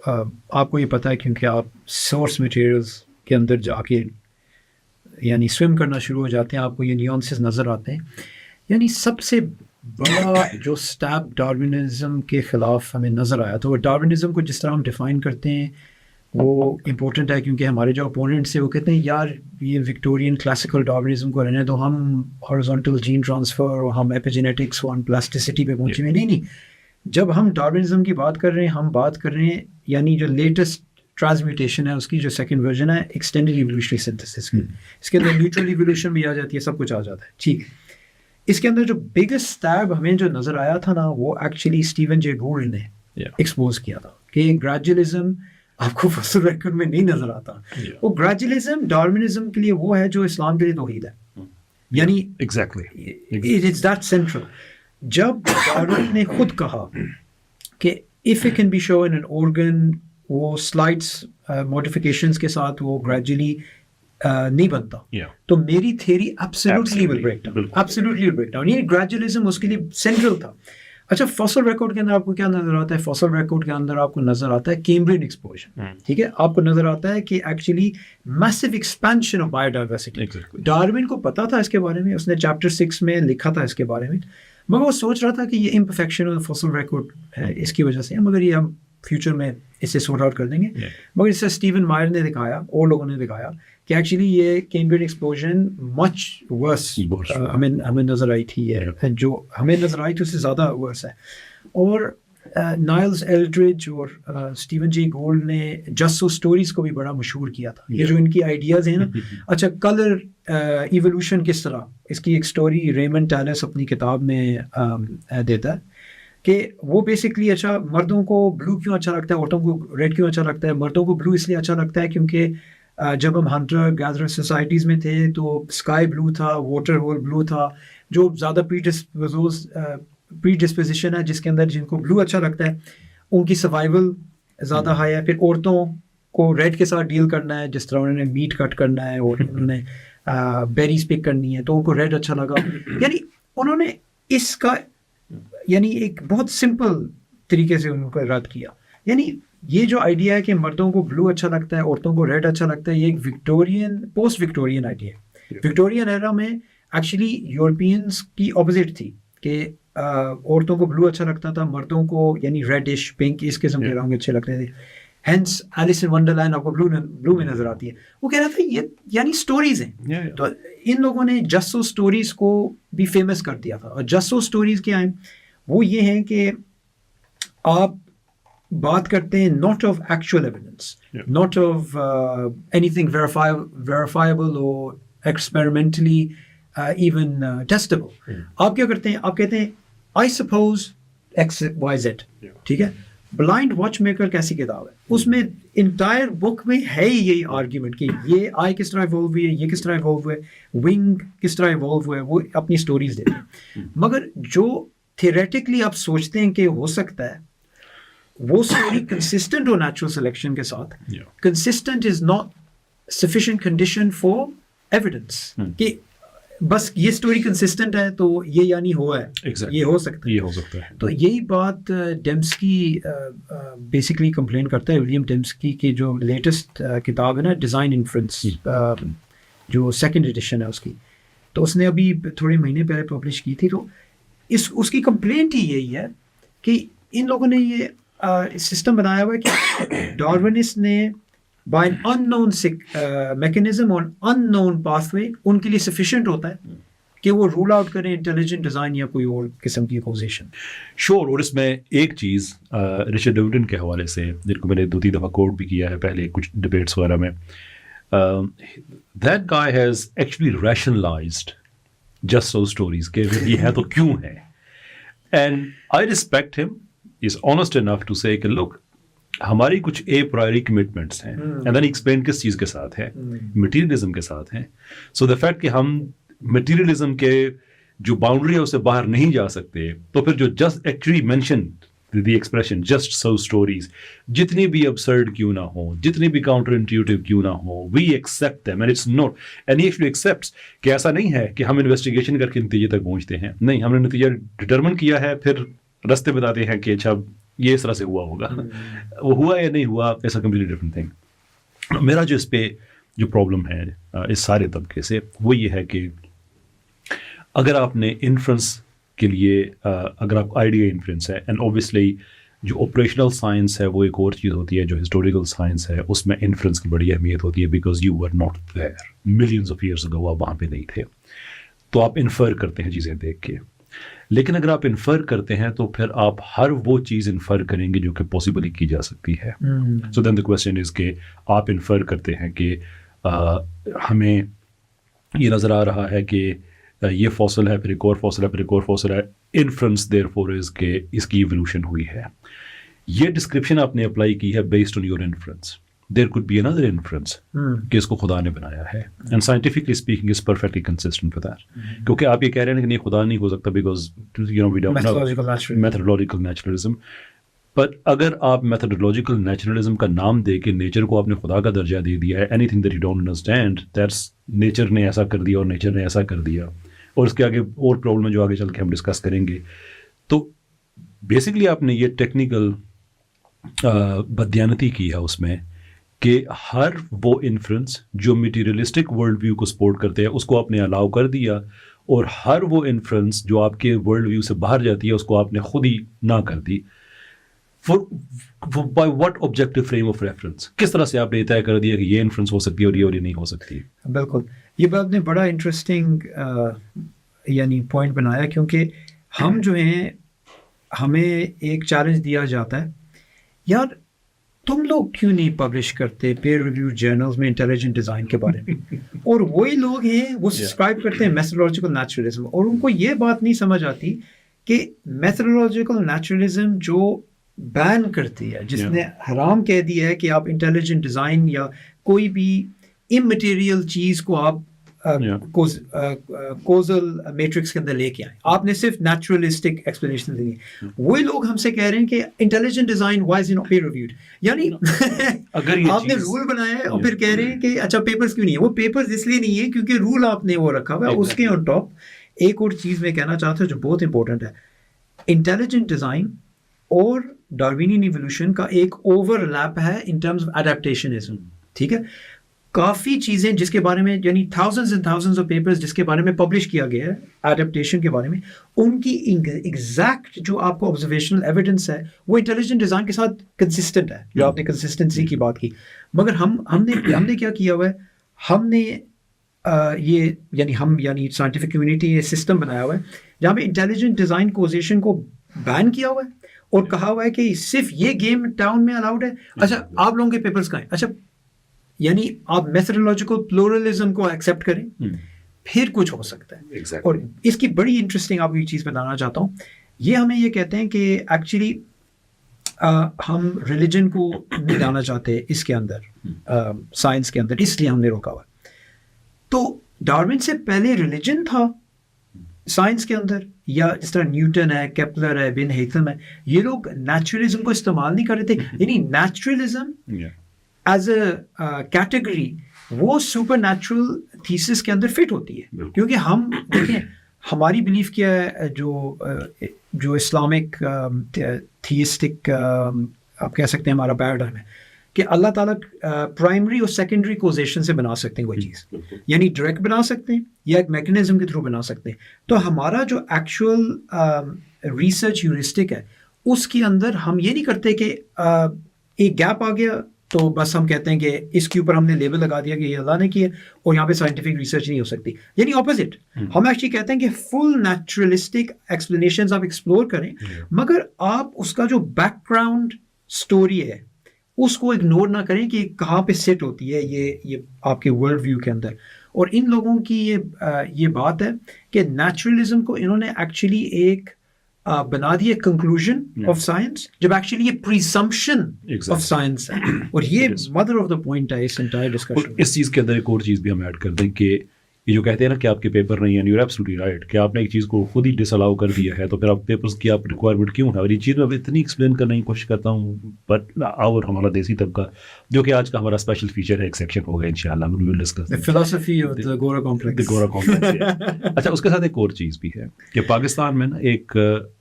آپ کو یہ پتہ ہے کیونکہ آپ سورس مٹیریلز کے اندر جا کے یعنی سوئم کرنا شروع ہو جاتے ہیں، آپ کو یہ نیونسز نظر آتے ہیں. یعنی سب سے بڑا جو سٹیپ ڈارونزم کے خلاف ہمیں نظر آیا تو وہ ڈارونزم کو جس طرح ہم ڈیفائن کرتے ہیں وہ امپورٹنٹ ہے، کیونکہ ہمارے جو اپوننٹس ہیں وہ کہتے ہیں یار یہ وکٹورین کلاسیکل ڈارونزم کو رہنے تو ہم ہارزونٹل جین ٹرانسفر اور ہم ایپیجینیٹکس اور پلاسٹیسٹی پہ پہنچے ہوئے. نہیں، جب ہم ڈارونزم کی بات کر رہے ہیں ہم بات کر رہے ہیں یعنی جو لیٹسٹ ٹرانسمیوٹیشن ہے اس کی جو سیکنڈ ورژن ہے ایکسٹینڈیڈ ایوولوشنری سنتھسس کی، اس کے اندر نیوٹرل ایوولوشن بھی آ جاتی ہے، سب کچھ آ جاتا ہے. ٹھیک ہے، اس کے اندر جو بگیسٹ اسٹیب ہمیں جو نظر آیا تھا نا وہ ایکچولی اسٹیون جے گولڈ نے ایکسپوز کیا تھا کہ گریجولزم آپ کو فصل ریکارڈ میں نہیں نظر آتا. وہ گریجولزم ڈارونزم کے لیے وہ ہے جو اسلام کے لیے توحید ہے، یعنی اٹ از دیٹ سینٹرل. جب ڈارون نے خود کہا کہ if it can be show in an organ وہ سلائڈس موڈیفیکیشنز کے ساتھ وہ گریجولی نہیں بنتا تو میری theory absolutely will break down. یہ گریجولزم اس کے لیے سینٹرل تھا. اچھا، فاسل ریکارڈ کے اندر آپ کو کیا نظر آتا ہے؟ فاسل ریکارڈ کے اندر آپ کو نظر آتا ہے کیمبرین ایکسپوژر. ٹھیک ہے، آپ کو نظر آتا ہے کہ actually massive expansion of biodiversity. Darwin کو پتا تھا اس کے بارے میں، اس نے چیپٹر 6 میں لکھا تھا اس کے بارے میں، مگر وہ سوچ رہا تھا کہ یہ امپرفیکشن آف فاسل ریکارڈ ہے اس کی وجہ سے، مگر یہ ہم فیوچر میں اسے سورٹ آؤٹ کر دیں گے. مگر اس سے اسٹیون مائر نے دکھایا اور لوگوں نے دکھایا کہ ایکچولی یہ کیمبرین ایکسپلوژن مچ ورس ہمیں نظر آئی تھی، یہ جو ہمیں نظر آئی تھی اس سے زیادہ ورس ہے. اور نائلز ایلڈریج اور اسٹیون جے گولڈ نے جسٹ سو اسٹوریز کو بھی بڑا مشہور کیا تھا. یہ جو ان کی آئیڈیاز ہیں نا، اچھا کلر ایوولوشن کس طرح، اس کی ایک اسٹوری ریمنڈ ٹیلس اپنی کتاب میں دیتا ہے کہ وہ بیسکلی اچھا مردوں کو بلو کیوں اچھا لگتا ہے، عورتوں کو ریڈ کیوں اچھا لگتا ہے. مردوں کو بلو اس لیے اچھا لگتا ہے کیونکہ جب ہم ہنٹر گیدرر سوسائٹیز میں تھے تو اسکائی بلو تھا، واٹر ہول بلو تھا، جو زیادہ پری ڈسپوزیشن ہے جس کے اندر جن کو بلو اچھا لگتا ہے ان کی سروائیول زیادہ ہائی ہے. پھر عورتوں کو ریڈ کے ساتھ ڈیل کرنا ہے، جس طرح انہوں نے میٹ کٹ کرنا ہے اور انہوں نے بیریز پک کرنی ہے تو ان کو ریڈ اچھا لگا. یعنی انہوں نے اس کا یعنی ایک بہت سمپل طریقے سے ان کو رد کیا. یعنی یہ جو آئیڈیا ہے کہ مردوں کو بلو اچھا لگتا ہے عورتوں کو ریڈ اچھا لگتا ہے، یہ ایک وکٹورین پوسٹ وکٹورین آئیڈیا ہے. وکٹورین ایرا میں ایکچولی یورپینس کی اپوزٹ تھی کہ عورتوں کو بلو اچھا لگتا تھا، مردوں کو یعنی ریڈش پنک اس قسم کے رنگ اچھے لگتے تھے. ہینس ایلس ان ونڈرلینڈ آپ کو بلو میں نظر آتی ہے. وہ کہہ رہا تھا یہ یعنی سٹوریز ہیں. تو ان لوگوں نے جسو سٹوریز کو بھی فیمس کر دیا تھا. اور جسو سٹوریز کیا ہیں؟ وہ یہ ہیں کہ آپ بات کرتے ہیں not of actual evidence, not of anything verifiable اور ایکسپیریمنٹلی ایون ٹیسٹیبل. آپ کیا کرتے ہیں؟ آپ کہتے ہیں I suppose X Y Z. ٹھیک ہے، بلائنڈ واچ میکر کیسی کتاب ہے، اس میں انٹائر بک میں ہے ہی یہی آرگیومنٹ کہ یہ آئی کس طرح ایوالو ہوئی ہے، یہ کس طرح ایوالو ہوئے، ونگ کس طرح ایوالو ہوئے، وہ اپنی سٹوریز دیتے ہیں. مگر جو تھیوریٹکلی آپ سوچتے ہیں کہ ہو سکتا ہے وہ اسٹوری کنسسٹنٹ ہو نیچرل سلیکشن کے ساتھ، consistent is not sufficient condition for evidence کہ بس یہ اسٹوری کنسسٹنٹ ہے تو یہ یعنی ہوا ہے، یہ ہو سکتا ہے. تو یہی بات ڈیمسکی بیسکلی کمپلین کرتا ہے، ولیم ڈیمسکی کی جو لیٹسٹ کتاب ہے نا ڈیزائن انفرنس، جو سیکنڈ ایڈیشن ہے اس کی، تو اس نے ابھی تھوڑے مہینے پہلے پبلش کی تھی. تو اس کی کمپلینٹ ہی یہی ہے کہ ان لوگوں نے یہ سسٹم بنایا ہوا ہے کہ ڈارونسٹ نے by an unknown mechanism اور ان نون پاتھ وے ان کے لیے سفیشینٹ ہوتا ہے کہ وہ رول آؤٹ کریں انٹیلیجنٹ ڈیزائن یا کوئی اور قسم کی پوزیشن. شور. اور اس میں ایک چیز رچرڈ ڈیوٹن کے حوالے سے جن کو میں نے 2-3 دفعہ کوٹ بھی کیا ہے پہلے کچھ ڈبیٹس وغیرہ میں، that guy has actually rationalised just so stories کہ یہ ہے تو کیوں ہے. اینڈ آئی ریسپیکٹ ہم، از آنیسٹ انف ٹو سے کہ لوک ہماری کچھ اے پرائری کمٹمنٹس ہیں، اینڈ دین ایکسپلین کس چیز کے ساتھ ہے، مٹیریلزم کے ساتھ ہیں. سو دا فیکٹ کہ ہم مٹیریلزم کے جو باؤنڈری ہے اس سے باہر نہیں جا سکتے، تو پھر جو just actually mention the expression just so stories جتنی بھی ابسرڈ کیوں نہ ہو، جتنی بھی کاؤنٹر انٹیوٹیو کیوں نہ ہو، we accept them and it's not and he actually accepts کہ ایسا نہیں ہے کہ ہم انویسٹیگیشن کر کے نتیجے تک پہنچتے ہیں. نہیں، ہم نے نتیجہ ڈٹرمن کیا ہے، پھر رستے بتاتے ہیں کہ اچھا یہ اس طرح سے ہوا ہوگا. وہ ہوا یا نہیں ہوا it's a completely different thing. میرا جو اس پہ جو پرابلم ہے اس سارے طبقے سے وہ یہ ہے کہ اگر آپ نے انفرنس کے لیے اگر آپ آئیڈیا انفرنس ہے اینڈ اوبیسلی جو آپریشنل سائنس ہے وہ ایک اور چیز ہوتی ہے, جو ہسٹوریکل سائنس ہے اس میں انفرنس کی بڑی اہمیت ہوتی ہے because you were not there, millions of years ago آپ وہاں پہ نہیں تھے, تو آپ انفر کرتے ہیں چیزیں دیکھ کے. لیکن اگر آپ انفر کرتے ہیں تو پھر آپ ہر وہ چیز انفر کریں گے جو کہ پاسبلی کی جا سکتی ہے. سو دین دا کویسچن از کہ آپ انفر کرتے ہیں کہ ہمیں یہ نظر آ رہا ہے کہ یہ فوسل ہے, پھر ایک اور فوسل ہے, پھر ایک اور فوسل ہے. انفرنس دیر فور از کہ اس کی ایولیوشن ہوئی ہے. یہ ڈسکرپشن آپ نے اپلائی کی ہے based on your inference. There could be another inference کہ اس کو خدا نے بنایا ہے, and scientifically speaking is perfectly consistent with that. کیونکہ آپ یہ کہہ رہے ہیں کہ نہیں خدا نہیں ہو سکتا because you know we don't know methodological naturalism. But اگر آپ میتھڈولوجیکل نیچرلزم کا نام دے کے نیچر کو آپ نے خدا کا درجہ دے دیا ہے, any thing that you don't understand that's nature نے ایسا کر دیا اور نیچر نے ایسا کر دیا, اور اس کے آگے اور پرابلم ہے جو آگے چل کے ہم ڈسکس کریں گے. تو بیسکلی آپ نے یہ ٹیکنیکل بددیانتی کی ہے اس میں کہ ہر وہ انفرنس جو میٹیریلسٹک ورلڈ ویو کو سپورٹ کرتے ہیں اس کو آپ نے الاؤ کر دیا, اور ہر وہ انفرنس جو آپ کے ورلڈ ویو سے باہر جاتی ہے اس کو آپ نے خود ہی نہ کر دی. By what objective frame of reference, کس طرح سے آپ نے طے کر دیا کہ یہ انفرنس ہو سکتی ہے اور یہ نہیں ہو سکتی. بالکل, یہ بات نے بڑا انٹرسٹنگ یعنی پوائنٹ بنایا, کیونکہ ہم جو ہیں ہمیں ایک چیلنج دیا جاتا ہے, یار تم لوگ کیوں نہیں پبلش کرتے پیئر ریویو جرنلز میں انٹیلیجنٹ ڈیزائن کے بارے میں. اور وہی لوگ ہیں وہ سبسکرائب کرتے ہیں میتھڈولوجیکل نیچرلزم, اور ان کو یہ بات نہیں سمجھ آتی کہ میتھڈولوجیکل نیچرلزم جو بین کرتی ہے, جس نے حرام کہہ دیا ہے کہ آپ انٹیلیجنٹ ڈیزائن یا کوئی بھی امٹیریل چیز کو آپ کوزل میٹرکس کے اندر لے کے آئیں, آپ نے صرف نیچرلسٹک ایکسپلینیشن دینی. وہی لوگ ہم سے کہہ رہے ہیں کہ انٹیلیجنٹ ڈیزائن وائی از پیئر ریویوڈ, یعنی اگر آپ نے رول بنایا ہے اور پھر کہہ رہے ہیں کہ اچھا پیپرز کیوں نہیں ہے. وہ پیپرز اس لیے نہیں ہے کیونکہ رول آپ نے وہ رکھا ہوا ہے. اس کے آن ٹاپ ایک اور چیز میں کہنا چاہتا ہوں جو بہت امپورٹنٹ ہے, انٹیلیجنٹ ڈیزائن اور ڈاروینین ایوولوشن کا ایک اوور لیپ ہے ان ٹرمز آف ایڈیپٹیشنزم. ٹھیک ہے, کافی چیزیں جس کے بارے میں یعنی thousands and thousands of papers جس کے بارے میں پبلش کیا گیا ہے ایڈیپٹیشن کے بارے میں, ان کی ایگزیکٹ جو آپ کو آبزرویشنل ایویڈنس ہے وہ انٹیلیجنٹ ڈیزائن کے ساتھ کنسسٹنٹ ہے, جو آپ نے کنسسٹنسی کی بات کی. مگر ہم نے کیا کیا ہوا ہے, ہم نے یہ یعنی سائنٹیفک کمیونٹی یہ سسٹم بنایا ہوا ہے جہاں پہ انٹیلیجنٹ ڈیزائن کوزیشن کو بین کیا ہوا ہے اور کہا ہوا ہے کہ صرف یہ گیم ٹاؤن میں الاؤڈ ہے. اچھا آپ لوگوں کے پیپرز کہاں ہیں؟ اچھا یعنی آپ میتھڈولوجیکل پلورلزم کو ایکسیپٹ کریں پھر کچھ ہو سکتا ہے. اور اس کی بڑی انٹرسٹنگ آپ کو ایک چیز بتانا چاہتا ہوں, یہ ہمیں یہ کہتے ہیں کہ ایکچولی ہم ریلیجن کو نہیں لانا چاہتے اس کے اندر سائنس کے اندر, اس لیے ہم نے روکا ہوا. تو ڈارون سے پہلے ریلیجن تھا سائنس کے اندر, یا جس طرح نیوٹن ہے, کیپلر ہے, بن ہیتھم ہے, یہ لوگ نیچرلزم کو استعمال نہیں کر رہے تھے. یعنی نیچرلزم ایز اے کیٹیگری وہ سپر نیچرل تھیسس کے اندر فٹ ہوتی ہے, کیونکہ ہم دیکھیں ہماری بلیف کیا ہے, جو اسلامک تھیسٹک آپ کہہ سکتے ہیں ہمارا پیراڈائم ہے کہ اللہ تعالیٰ پرائمری اور سیکنڈری کوزیشن سے بنا سکتے ہیں کوئی چیز, یعنی ڈائریکٹ بنا سکتے ہیں یا ایک میکنزم کے تھرو بنا سکتے ہیں. تو ہمارا جو ایکچوئل ریسرچ ہیورسٹک ہے اس کے اندر ہم یہ نہیں کرتے کہ ایک گیپ آ گیا تو بس ہم کہتے ہیں کہ اس کے اوپر ہم نے لیبل لگا دیا کہ یہ اللہ نے کیا اور یہاں پہ سائنٹیفک ریسرچ نہیں ہو سکتی. یعنی اپوزٹ, ہم ایکچولی کہتے ہیں کہ فل نیچرلسٹک ایکسپلینیشنز آپ ایکسپلور کریں, مگر آپ اس کا جو بیک گراؤنڈ اسٹوری ہے اس کو اگنور نہ کریں کہ کہاں پہ سیٹ ہوتی ہے یہ آپ کے ورلڈ ویو کے اندر. اور ان لوگوں کی یہ بات ہے کہ نیچرلزم کو انہوں نے ایکچولی ایک بنا دی کنکلوژن آف سائنس, جب ایکچولی یہ پریزمپشن آف سائنس ہے, اور یہ مدر آف دا پوائنٹ ہے اس انٹائر ڈسکشن. اس چیز کے اندر ایک اور چیز بھی ہم ایڈ کر دیں کہ یہ جو کہتے ہیں نا کہ آپ کے پیپر نہیں ہیں, یو آر ایبسلیٹلی رائٹ, کہ آپ نے ایک چیز کو خود ہی ڈس الاؤ کر دیا ہے تو پھر آپ پیپرز کی آپ ریکوائرمنٹ کیوں ہے. اور یہ چیز میں اتنی ایکسپلین کرنے کی کوشش کرتا ہوں, بٹ اور ہمارا دیسی طبقہ جو کہ آج کا ہمارا اسپیشل فیچر ہے, ایک سیکشن ہوگا انشاءاللہ وی ول ڈسکس دی فلسفی آف دی گورا کمپلیکس. اچھا اس کے ساتھ ایک اور چیز بھی ہے کہ پاکستان میں نا ایک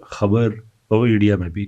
خبر اور انڈیا میں بھی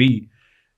B,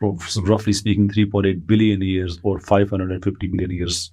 roughly speaking 3.8 billion years or 550 million years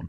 1.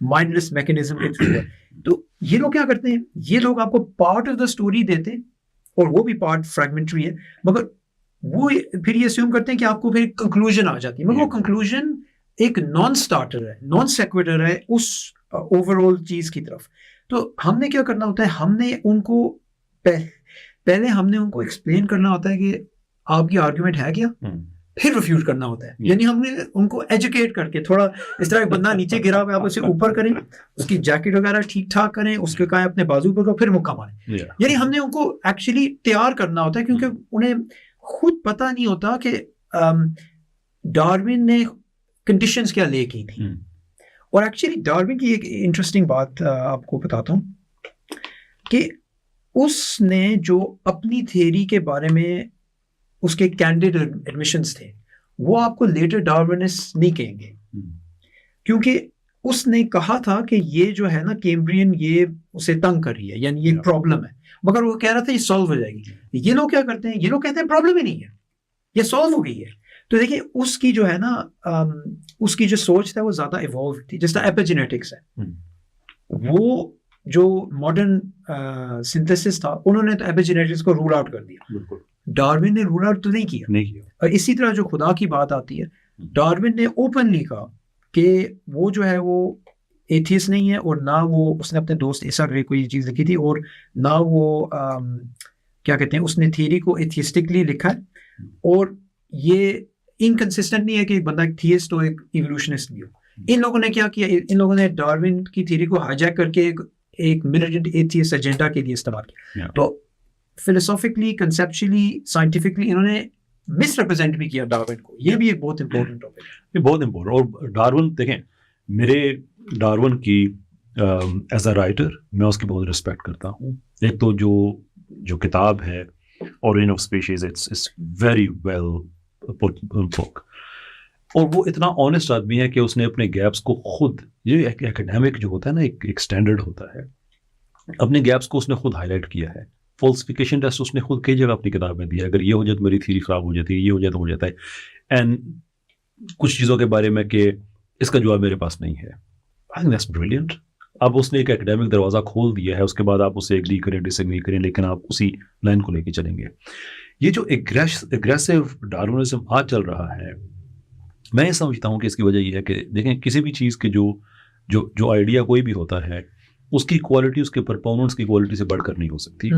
مائنڈلیس mechanism کے تھرو ہے. تو یہ لوگ کیا کرتے ہیں, یہ لوگ آپ کو پارٹ آف دا اسٹوری دیتے ہیں اور وہ بھی پارٹ فریگمنٹری ہے, مگر وہ پھر یہ اسیوم کرتے ہیں کہ آپ کو پھر کنکلوژن آ جاتی ہے, مگر وہ کنکلوژن ایک نان اسٹارٹر ہے, نان سیکویٹر ہے اس اوور آل چیز کی طرف. تو ہم نے کیا کرنا ہوتا ہے, ہم نے ان کو پہلے ہم نے ان کو ایکسپلین کرنا ہوتا ہے کہ آپ کی آرگیومنٹ ہے کیا, پھر ریفیوٹ کرنا ہوتا ہے. یعنی ہم نے ان کو ایجوکیٹ کر کے تھوڑا اس طرح ایک بندہ نیچے گرا ہوا ہے, آپ اسے اوپر کریں, اس کی جیکٹ وغیرہ ٹھیک ٹھاک کریں, اس کے کہیں اپنے بازو پر پھر مکہ ماریں. یعنی ہم نے ان کو ایکچولی تیار کرنا ہوتا ہے, کیونکہ انہیں خود پتہ نہیں ہوتا کہ ڈارون نے کنڈیشنز کیا لے کی تھی. اور ایکچولی ڈارون کی ایک انٹرسٹنگ بات آپ کو بتاتا ہوں کہ اس نے جو اپنی تھیوری کے بارے میں اس کے کینڈیڈ ایڈمیشنز تھے, وہ آپ کو لیٹر ڈارونسٹ نہیں کہیں گے, کیونکہ اس نے کہا تھا کہ یہ جو ہے نا کیمبرین یہ اسے تنگ کر رہی ہے, یعنی یہ پرابلم ہے, مگر وہ کہہ رہا تھا یہ سالو ہو جائے گی. یہ لوگ کیا کرتے ہیں, یہ لوگ کہتے ہیں پرابلم ہی نہیں ہے, یہ سالو ہو گئی ہے. تو دیکھیے اس کی جو ہے نا اس کی جو سوچ تھا وہ زیادہ ایوالو تھی, جس طرح ایپیجینیٹکس ہے. وہ جو ماڈرن سنتھسس تھا, انہوں نے تو ایپیجینیٹکس کو رول آؤٹ کر دیا. ڈارون نے رول آؤٹ تو نہیں کیا. اور اسی طرح جو خدا کی بات آتی ہے, ڈارون نے اوپنلی کہا کہ وہ جو ہے وہ ایتھیسٹ نہیں ہے, اور نہ وہ اس نے اپنے دوست ایسا گرے کو یہ چیز لکھی تھی, اور نہ وہ کیا کہتے ہیں اس نے تھیوری کو ایتھیسٹکلی لکھا ہے. اور یہ انکنسسٹنٹ نہیں ہے کہ ایک بندہ ایک تھیسٹ ہو ایک ایوولوشنسٹ بھی ہو. ان لوگوں نے کیا کیا, ان لوگوں نے ڈارون کی تھیوری کو ہائیجیک کر کے ایک ملیٹنٹ ایتھیسٹ ایجنڈا کے لیے استعمال کیا. تو فلسافکلی, کنسیپچولی, سائنٹیفکلی انہوں نے مس ریپرزینٹ بھی کیا ڈارون کو. یہ بھی ایک بہت امپورٹنٹ ٹاپک ہے, بہت امپورٹنٹ. اور ڈارون دیکھیں, میرے ڈارون کی ایز اے رائٹر میں اس کی بہت رسپیکٹ کرتا ہوں. ایک تو جو کتاب ہے origin of species, it's very well book, اور وہ اتنا آنیسٹ آدمی ہے کہ اس نے اپنے گیپس کو خود, یہ ایکڈیمک جو ہوتا ہے نا ایک اسٹینڈرڈ ہوتا ہے, اپنے گیپس کو اس نے خود ہائی لائٹ کیا ہے. فالسفیکیشن ٹیسٹ اس نے خود کئی جگہ اپنی کتاب میں دیا, اگر یہ ہو جائے تو میری تھیوری خراب ہو جاتی ہے, یہ ہو جائے تو ہو جاتا ہے. اینڈ کچھ چیزوں کے بارے میں کہ اس کا جواب میرے پاس نہیں ہے. I think that's brilliant. اب اس نے ایک ایکڈیمک دروازہ کھول دیا ہے, اس کے بعد آپ اسے ایگری کریں ڈس ایگری کریں, لیکن آپ اسی لائن کو لے کے چلیں گے. یہ جو اگریسو ڈارونزم آج چل رہا ہے, میں یہ سمجھتا ہوں کہ اس کی وجہ یہ ہے کہ دیکھیں کسی بھی چیز کے جو آئیڈیا کوئی بھی ہوتا ہے, اس کی کوالٹی اس کے پرپوننٹس کی کوالٹی سے بڑھ کر نہیں ہو سکتی.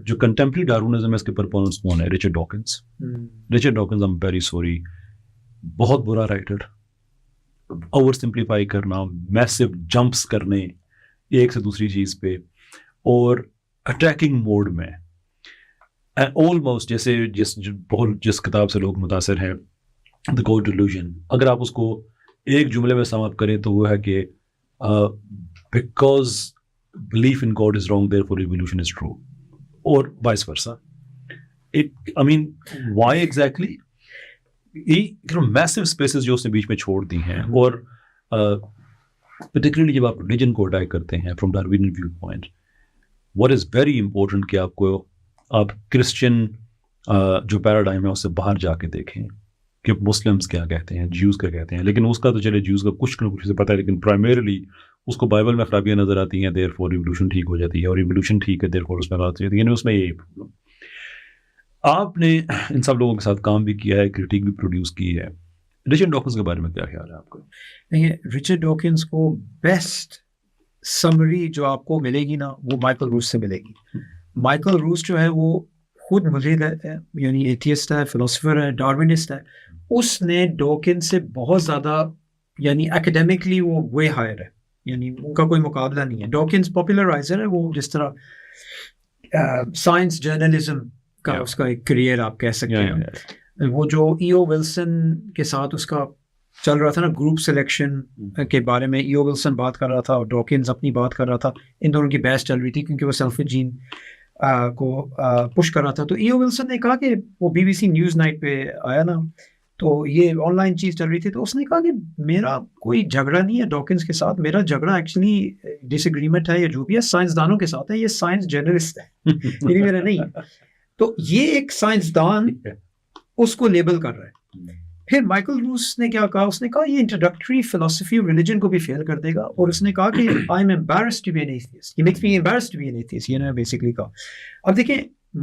جو کنٹمپری ڈارونزم ہے اس کے پرپوننٹس کون ہے؟ Richard Dawkins. Richard Dawkins, I am very sorry, بہت برا رائٹر. اوور سمپلیفائی کرنا, میسو جمپس کرنے ایک سے دوسری چیز پہ, اور اٹیکنگ موڈ میں آلموسٹ جیسے جس کتاب سے لوگ متاثر ہیں, دا گاڈ ڈیلوژن, اگر آپ اس کو ایک جملے میں سم اپ کریں تو وہ ہے کہ because belief in God is wrong, therefore evolution is true, or vice versa. I mean, why exactly? یہ massive spaces جو اس نے بیچ میں چھوڑ دی ہیں, اور particularly جب آپ religion کو اٹیک کرتے ہیں from Darwinian viewpoint, what is very important کہ آپ کرسچن جو پیراڈائم ہے اس سے باہر جا کے دیکھیں کہ مسلمس کیا کہتے ہیں, جیوز کیا کہتے ہیں. لیکن اس کا تو چلے جیوز کا کچھ نہ کچھ سے پتہ ہے, لیکن پرائمریلی اس کو بائبل میں خرابیاں نظر آتی ہیں, دیر فور ایوولوشن ٹھیک ہو جاتی ہے, اور ایوولوشن ٹھیک ہے دیر فور اس میں غلط ہوتی ہے. یعنی اس میں یہی پرابلم. آپ نے ان سب لوگوں کے ساتھ کام بھی کیا ہے, کرٹیک بھی پروڈیوس کی ہے. رچرڈ ڈاکنز کے بارے میں کیا خیال ہے آپ کا؟ رچرڈ ڈاکنز کو بیسٹ سمری جو آپ کو ملے گی نا, وہ مائیکل روس سے ملے گی. مائیکل روس جو ہے وہ خود ملحد ہے, یعنی ایتھیسٹ ہے, فلاسفر ہے, ڈارونسٹ ہے. اس نے ڈاکنز سے بہت زیادہ, یعنی ایکیڈیمکلی وہ وے ہائر ہے, یعنی ان کا کوئی مقابلہ نہیں ہے. ڈاکنز پاپولرائزر ہے, وہ جس طرح سائنس جرنلزم کا اس کا ایک کریئر آپ کہہ سکتے ہیں. وہ جو ایو ولسن کے ساتھ اس کا چل رہا تھا نا گروپ سلیکشن کے بارے میں, ایو ولسن بات کر رہا تھا اور ڈاکنز اپنی بات کر رہا تھا. ان دونوں کی بحث چل رہی تھی کیونکہ وہ سیلف جین کو پش کر رہا تھا. تو ایو ولسن نے کہا کہ وہ B B C news night پہ آیا نا, تو یہ آن لائن چیز چل رہی تھی, تو اس نے کہا کہ میرا کوئی جھگڑا نہیں ہے ڈاکنز کے ساتھ, میرا جھگڑا ایکچولی ڈس ایگریمنٹ ہے یا جو بھی ہے سائنسدانوں کے ساتھ ہے, یہ سائنس جرنلسٹ ہے, میرا نہیں. تو یہ ایک سائنسدان اس کو لیبل کر رہا ہے. پھر مائیکل روس نے کیا کہا, اس نے کہا یہ انٹروڈکٹری فلسفی آف ریلیجن کو بھی فیل کر دے گا, اور اس نے کہا کہ I am embarrassed to be an atheist, he makes me embarrassed to be an atheist, یہ نے بیسکلی کہا. اب دیکھیں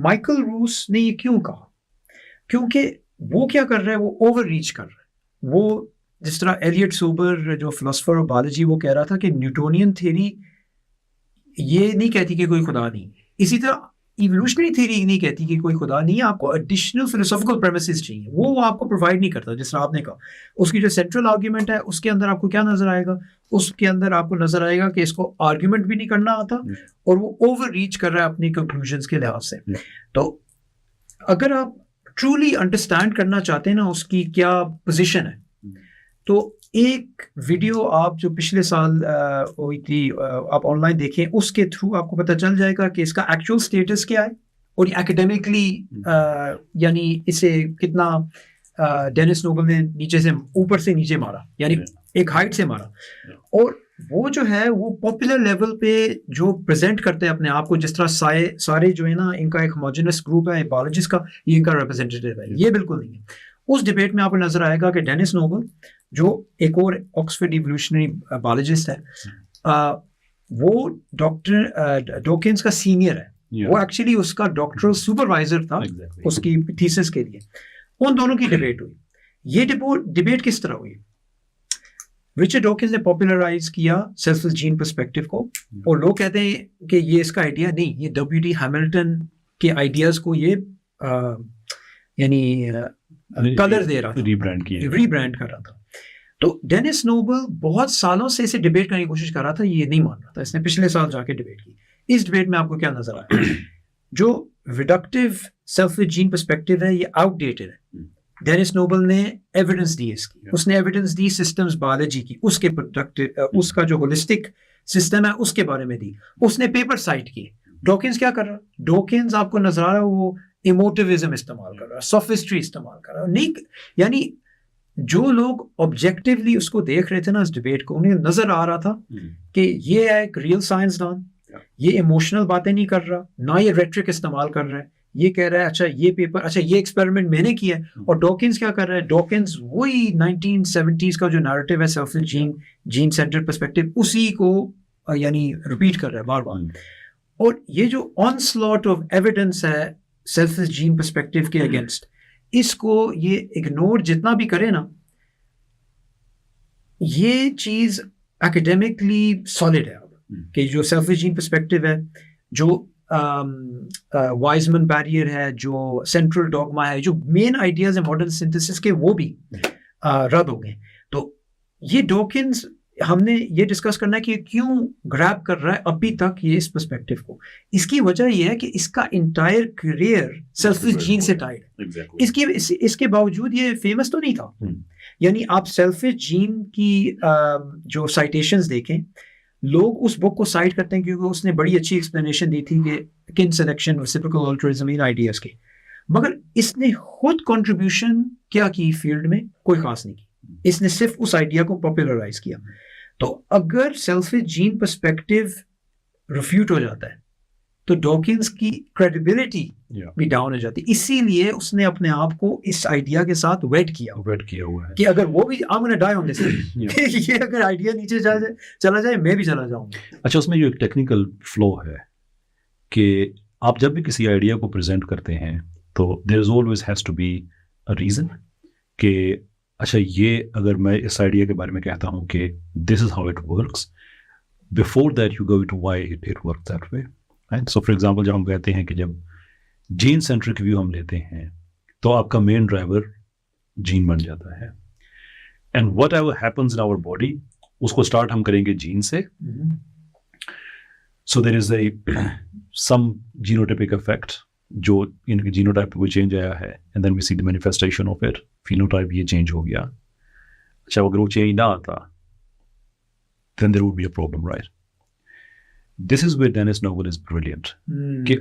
مائیکل روس نے یہ کیوں کہا, کیونکہ وہ کیا کر رہا ہے, وہ اوور ریچ کر رہا ہے. وہ جس طرح ایلیٹ سوبر جو فلسفر آف بایولوجی, وہ کہہ رہا تھا کہ نیوٹونین تھیوری یہ نہیں کہتی کہ کوئی خدا نہیں, اسی طرح ایوولوشنری تھیوری نہیں کہتی کہ کوئی خدا نہیں ہے, آپ کو ایڈیشنل فلسافیکل پریمیسز چاہیے, وہ آپ کو پرووائڈ نہیں کرتا. جس طرح آپ نے کہا اس کی جو سینٹرل آرگیومنٹ ہے اس کے اندر آپ کو کیا نظر آئے گا, اس کے اندر آپ کو نظر آئے گا کہ اس کو آرگیومنٹ بھی نہیں کرنا آتا, اور وہ اوور ریچ کر رہا ہے اپنی کنکلوژنس کے لحاظ سے. تو اگر آپ ٹرولی انڈرسٹینڈ کرنا چاہتے ہیں نا اس کی کیا پوزیشن ہے, تو ایک ویڈیو آپ جو پچھلے سال ہوئی تھی آپ آن لائن دیکھیں, اس کے تھرو آپ کو پتہ چل جائے گا کہ اس کا ایکچوئل سٹیٹس کیا ہے, اور اکیڈیمکلی یعنی اسے کتنا ڈینس نوبل نے نیچے سے اوپر سے نیچے مارا, یعنی ایک ہائٹ سے مارا. اور وہ جو ہے وہ پاپولر لیول پہ جو پریزنٹ کرتے ہیں اپنے آپ کو, جس طرح سارے جو ہے نا ان کا ایک ہوموجینس گروپ ہے بایولوجسٹ کا, یہ ان کا ریپرزینٹیٹیو ہے, یہ بالکل نہیں ہے. اس ڈبیٹ میں آپ کو نظر آئے گا کہ ڈینس نوبل جو ایک اور آکسفورڈ ایوولوشنری بایولوجسٹ ہے, وہ ڈاکٹر ڈوکنز کا سینئر ہے, وہ ایکچولی اس کا ڈاکٹرل سپروائزر تھا اس کی تھیسس کے لیے. ان دونوں کی ڈبیٹ ہوئی. یہ ڈبیٹ کس طرح ہوئی, رچرڈ ڈاکنز نے پاپولرائز کیا سیلف جین پرسپیکٹو کو, اور لوگ کہتے ہیں کہ یہ اس کا آئیڈیا نہیں, یہ WD ہیملٹن کے آئیڈیاز کو یہ یعنی کلر دے رہا تھا, ریبرانڈ کر رہا تھا. تو ڈینس نوبل بہت سالوں سے اسے ڈبیٹ کرنے کی کوشش کر رہا تھا, یہ نہیں مان رہا تھا. اس نے پچھلے سال جا کے ڈبیٹ کی. اس ڈبیٹ میں آپ کو کیا نظر آیا, جو ریڈکٹیو سیلف جین پرسپیکٹو ہے یہ آؤٹ ڈیٹڈ ہے. ڈینس نوبل نے ایویڈنس دی اس کی, اس نے ایویڈنس دی سسٹمز بایولوجی کی, اس کے اس کا جو ہولسٹک سسٹم ہے اس کے بارے میں دی, اس نے پیپر سائٹ کی. ڈاکنز کیا کر رہا, ڈاکنز آپ کو نظر آ رہا ہے وہ ایموٹیوزم استعمال کر رہا ہے, سوفسٹری استعمال کر رہا ہے. نہیں, یعنی جو لوگ آبجیکٹیولی اس کو دیکھ رہے تھے نا اس ڈبیٹ کو, انہیں نظر آ رہا تھا کہ یہ ہے ایک ریئل سائنسدان, یہ ایموشنل باتیں نہیں کر رہا, نہ یہ ریٹرک استعمال کر رہا ہے. یہ کہہ رہا ہے اچھا یہ پیپر, اچھا یہ ایکسپیریمنٹ میں نے کیا ہے. اور ڈاکنز کیا کر رہا ہے, ڈاکنز وہی 1970s کا جو نیریٹو ہے سیلف جین سینٹرڈ پرسپیکٹو, اسی کو یعنی ریپیٹ کر رہا ہے بار بار. اور یہ جو آنسلاٹ آف ایویڈنس ہے سیلف جین پرسپیکٹو کے اگینسٹ, اس کو یہ اگنور جتنا بھی کرے نا, یہ چیز اکیڈیمکلی سالڈ ہے اب, کہ جو سیلف جین پرسپیکٹو ہے, جو وائزمن بیریئر ہے, جو سینٹرل ڈوگما ہے, جو مین آئیڈیاز ہیں ماڈرن سنتھسس کے, وہ بھی رد ہو گئے. تو یہ ڈاکنز ہم نے یہ ڈسکس کرنا ہے کہ کیوں گریب کر رہا ہے ابھی تک یہ اس پرسپیکٹو کو. اس کی وجہ یہ ہے کہ اس کا انٹائر کیریئر سیلف جین سے ٹائڈ ہے. اس کے باوجود یہ فیمس تو نہیں تھا. یعنی آپ سیلف جین کی جو سائٹیشنز دیکھیں, لوگ اس بک کو سائٹ کرتے ہیں کیونکہ اس نے بڑی اچھی ایکسپلینیشن دی تھی کہ کن سلیکشن, ریسیپروکل آلٹرزم, ان آئیڈیاز کے. مگر اس نے خود کنٹریبیوشن کیا کی فیلڈ میں, کوئی خاص نہیں کی. اس نے صرف اس آئیڈیا کو پاپولرائز کیا. تو اگر سیلف جین پرسپیکٹو ریفیوٹ ہو جاتا ہے تو ڈاکنز کی کریڈیبلٹی بھی ڈاؤن ہو جاتی. اسی لیے اس نے اپنے آپ کو اس آئیڈیا کے ساتھ ویٹ کیا ہوا ہے کہ اگر وہ بھی I'm gonna die on this, یہ اگر آئیڈیا نیچے چلا جائے میں بھی چلا جاؤں گا. اچھا, اس میں جو ایک ٹیکنیکل فلو ہے کہ آپ جب بھی کسی آئیڈیا کو پریزنٹ کرتے ہیں تو there is always has to be a reason کہ اچھا یہ اگر میں اس آئیڈیا کے بارے میں کہتا ہوں کہ this is how it works, before that you go to why it work that way. So for example جب ہم کہتے ہیں کہ جب جین سینٹرک ویو ہم لیتے ہیں تو آپ کا مین ڈرائیور جین بن جاتا ہے, and whatever happens in our body اس کو اسٹارٹ ہم کریں گے جین سے. سو دیر از اے سم جینوٹیپک افیکٹ جو ان کے جینوٹائپ پہ کوئی چینج آیا ہے, and then we see the manifestation of it, phenotype یہ چینج ہو گیا. اچھا, اگر وہ چینج نہ آتا then there would be a problem, right? This is where Dennis Noble is brilliant. کہ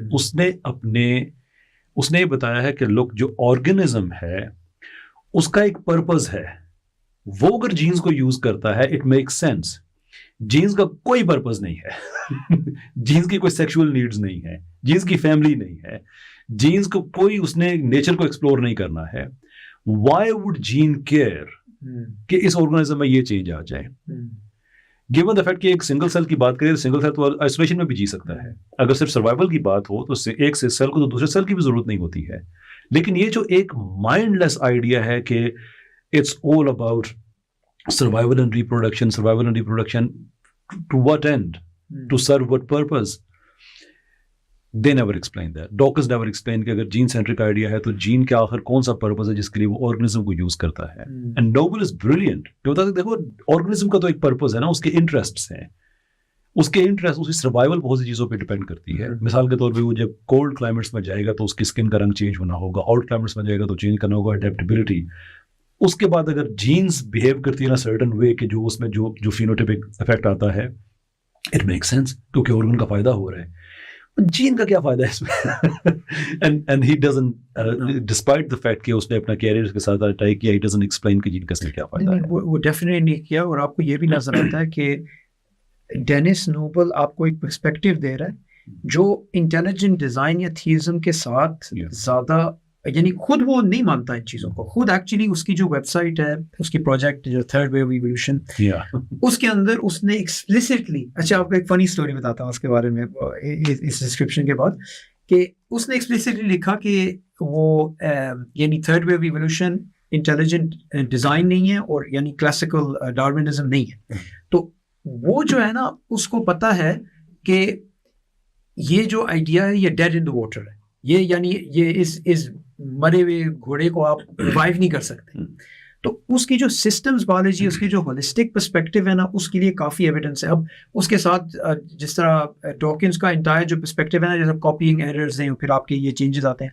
اس نے یہ بتایا ہے کہ لوگ جو آرگنزم ہے اس کا ایک پرپز ہے, وہ اگر جینز کو یوز کرتا ہے اٹ میک سینس. جینز کا کوئی پرپز نہیں ہے, جینز کی کوئی سیکشول نیڈز نہیں ہے, جینز کی فیملی نہیں ہے, جینز کو کوئی اس نے نیچر کو ایکسپلور نہیں کرنا ہے. وائی وڈ جین کیئر کہ اس آرگنائزم میں یہ چینج آ جائے. گیون دا فیکٹ کہ ایک سنگل سیل کی بات کریں تو سنگل سیل تو آئسولیشن میں بھی جی سکتا ہے. اگر صرف سروائیول کی بات ہو تو ایک سے سیل کو تو دوسرے سیل کی بھی ضرورت نہیں ہوتی ہے. لیکن یہ جو ایک مائنڈ لیس آئیڈیا ہے کہ it's all about survival and reproduction to what end, to serve what purpose, they never explain that. Dawkins never explained کہ اگر جین سینٹرک آئیڈیا ہے تو جین کے آخر کون سا پرپز ہے جس کے لیے وہ آرگنزم کو یوز کرتا ہے. اینڈ نوبل از بریلینٹ کہ بتا دیکھو آرگنزم کا تو ایک پرپز ہے نا, اس کے انٹرسٹس ہیں, اس کے انٹرسٹ اس کی سروائیول بہت سی چیزوں پہ ڈپینڈ کرتی ہے. مثال کے طور پہ وہ جب کولڈ کلائمیٹس میں جائے گا تو اس کی اسکن کا رنگ چینج ہونا ہوگا, ہاٹ کلائمیٹس میں جائے گا تو چینج کرنا ہوگا اڈیپٹیبلٹی. اس کے بعد اگر جینس بہیو کرتی ہے نا سرٹن وے کہ جو اس میں جو فینوٹیپک افیکٹ آتا ہے, اٹ میک سینس کیونکہ آرگن کا فائدہ ہو رہا ہے. جین کا کیا فائدہ ہے اس میں؟ And he doesn't despite the fact کہ اس نے اپنا کیریئر کے ساتھ ٹرائی کیا, ہی ڈزنٹ ایکسپلین کہ جین کا اس میں کیا فائدہ ہے. وہ ڈیفینیٹلی نہیں کیا. اور آپ کو یہ بھی نظر آتا ہے کہ ڈینس نوبل آپ کو ایک پرسپیکٹیو دے رہا ہے جو انٹیلیجنٹ ڈیزائن یا تھیزم کے ساتھ زیادہ, یعنی خود وہ نہیں مانتا ان چیزوں کو. خود ایکچولی اس کی جو ویب سائٹ ہے, اس کی پروجیکٹ جو تھرڈ ویو ایولیوشن, اس کے اندر اس نے ایکسپلیسٹلی, اچھا آپ کو ایک فنی اسٹوری بتاتا ہوں اس کے بارے میں اس ڈسکرپشن کے بعد, کہ اس نے ایکسپلیسٹلی لکھا کہ وہ یعنی third wave evolution intelligent design نہیں ہے اور یعنی کلاسیکل ڈارونزم نہیں ہے. تو وہ جو ہے نا اس کو پتا ہے کہ یہ جو آئیڈیا ہے یہ ڈیڈ ان دا واٹر ہے, یہ یعنی یہ اس مرے ہوئے گھوڑے کو آپ ریوائیو نہیں کر سکتے. تو اس کی جو سسٹمز بایولوجی, اس کی جو ہولسٹک پرسپیکٹیو ہے نا, اس کے لیے کافی ایویڈنس ہے. اب اس کے ساتھ جس طرح ڈاکنز کا انٹائر جو پرسپیکٹیو ہے نا, جیسے کاپینگ ایررز ہیں, پھر آپ کے یہ چینجز آتے ہیں.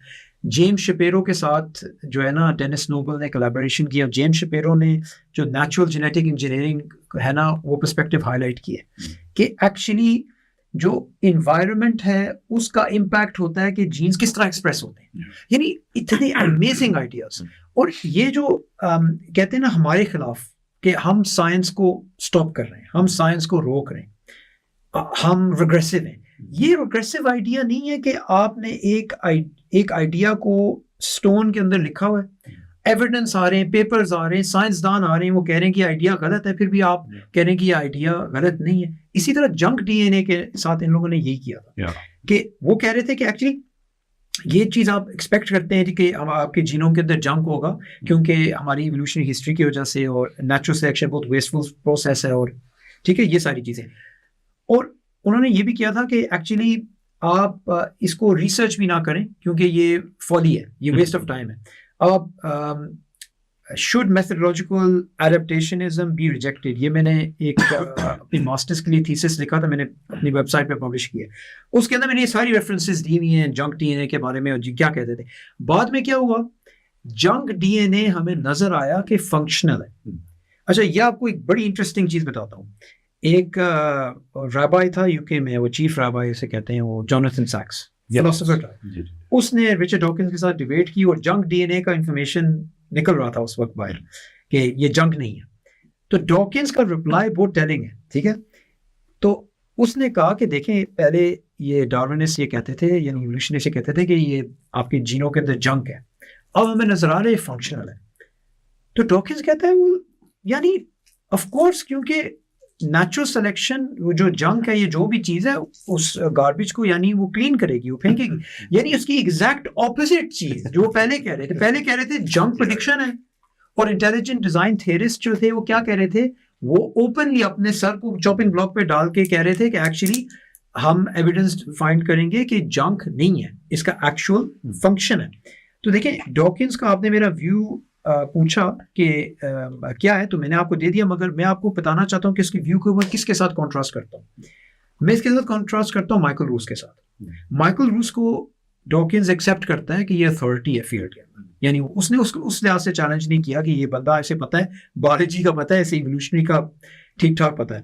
جیمز شپیرو کے ساتھ جو ہے نا ڈینس نوبل نے کولیبوریشن کیا. جیمز شپیرو نے جو نیچرل جینیٹک انجینئرنگ ہے نا وہ پرسپیکٹیو ہائی لائٹ کی ہے کہ ایکچولی جو انوائرمنٹ ہے اس کا امپیکٹ ہوتا ہے کہ جینز کس طرح ایکسپریس ہوتے ہیں. یعنی اتنے امیزنگ آئیڈیاز. اور یہ جو کہتے ہیں نا ہمارے خلاف کہ ہم سائنس کو اسٹاپ کر رہے ہیں, ہم سائنس کو روک رہے ہیں, ہم ریگریسو ہیں. یہ ریگریسو آئیڈیا نہیں ہے کہ آپ نے ایک آئیڈیا کو اسٹون کے اندر لکھا ہوا ہے, ایویڈنس آ رہے ہیں, پیپرز آ رہے ہیں, سائنسدان آ رہے ہیں, وہ کہہ رہے ہیں کہ آئیڈیا غلط ہے, پھر بھی آپ کہہ رہے ہیں کہ یہ آئیڈیا غلط نہیں ہے. اسی طرح جنک ڈی این اے کے ساتھ ان لوگوں نے یہی کیا تھا کہ وہ کہہ رہے تھے کہ ایکچولی یہ چیز آپ ایکسپیکٹ کرتے ہیں کہ آپ کے جینوم کے اندر جنک ہوگا کیونکہ ہماری ایولیوشنری ہسٹری کی وجہ سے, اور نیچرل سلیکشن بہت ویسٹفل پروسیس ہے, اور ٹھیک ہے یہ ساری چیزیں. اور انہوں نے یہ بھی کیا تھا کہ ایکچولی آپ اس کو ریسرچ بھی نہ کریں کیونکہ یہ فولی ہے, یہ ویسٹ آف ٹائم ہے. آپ should methodological adaptationism be rejected, یہ میں نے ایک اپنی ماسٹرز کے لیے تھیسس لکھا تھا, میں نے اپنی ویب سائٹ پہ پبلش کیا. اس کے اندر میں نے یہ ساری ریفرنسز دی ہوئی ہیں جنک ڈی این اے کے بارے میں, اور جی کیا کہتے تھے. بعد میں کیا ہوا, جنک ڈی این اے ہمیں نظر آیا کہ فنکشنل ہے. اچھا یہ آپ کو ایک بڑی انٹرسٹنگ چیز بتاتا ہوں. ایک رابائی تھا یو کے میں, وہ چیف رابائی اسے کہتے ہیں, وہ جوناتھن سیکس فلاسفر تھا. اس نے رچرڈ ڈاکنز کے ساتھ ڈیبیٹ کی اور جنک ڈی این اے کا انفارمیشن نکل رہا تھا اس وقت باہر کہ یہ جنک نہیں ہے. تو ڈاکنز کا رپلائی بہت ٹیلنگ ہے, ٹھیک ہے. تو اس نے کہا کہ دیکھیں پہلے یہ ڈارونسٹ یہ کہتے تھے, یعنی ایولیوشنسٹ یہ کہتے تھے کہ یہ آپ کے جینوں کے اندر جنک ہے, اب ہمیں نظر آ رہا ہے فنکشنل ہے. تو ڈاکنز کہتا ہے وہ یعنی آف کورس کیونکہ نیچرل سلیکشن وہ جو جنک ہے, یہ جو بھی چیز ہے اس گاربیج کو یعنی وہ کلین کرے گی, وہ پھینکے گی. یعنی اس کی ایگزیکٹ اپوزٹ چیز جو وہ پہلے کہہ رہے تھے. پہلے کہہ رہے تھے جنک پریڈکشن ہے, اور انٹیلیجنٹ ڈیزائن تھیورسٹ جو تھے وہ کیا کہہ رہے تھے, وہ اوپنلی اپنے سر کو چاپنگ بلاک پہ ڈال کے کہہ رہے تھے کہ ایکچولی ہم ایویڈنس فائنڈ کریں گے کہ جنک نہیں ہے, اس کا ایکچوئل فنکشن ہے. تو دیکھیں ڈاکنز کا آپ نے میرا ویو پوچھا کہ کیا ہے, تو میں نے آپ کو دے دیا, مگر میں آپ کو بتانا چاہتا ہوں کہ اس کی ویو کو میں کس کے ساتھ کانٹراسٹ کرتا ہوں. میں اس کے ساتھ کانٹراسٹ کرتا ہوں مائیکل روس کے ساتھ. مائیکل روس کو ڈاکنز ایکسیپٹ کرتا ہے کہ یہ اتھارٹی ہے فیلڈ کے اندر, یعنی اس نے اس لحاظ سے چیلنج نہیں کیا کہ یہ بندہ ایسے پتہ ہے, بایولوجی کا پتہ ہے, ایسے ایولیوشنری کا ٹھیک ٹھاک پتہ ہے.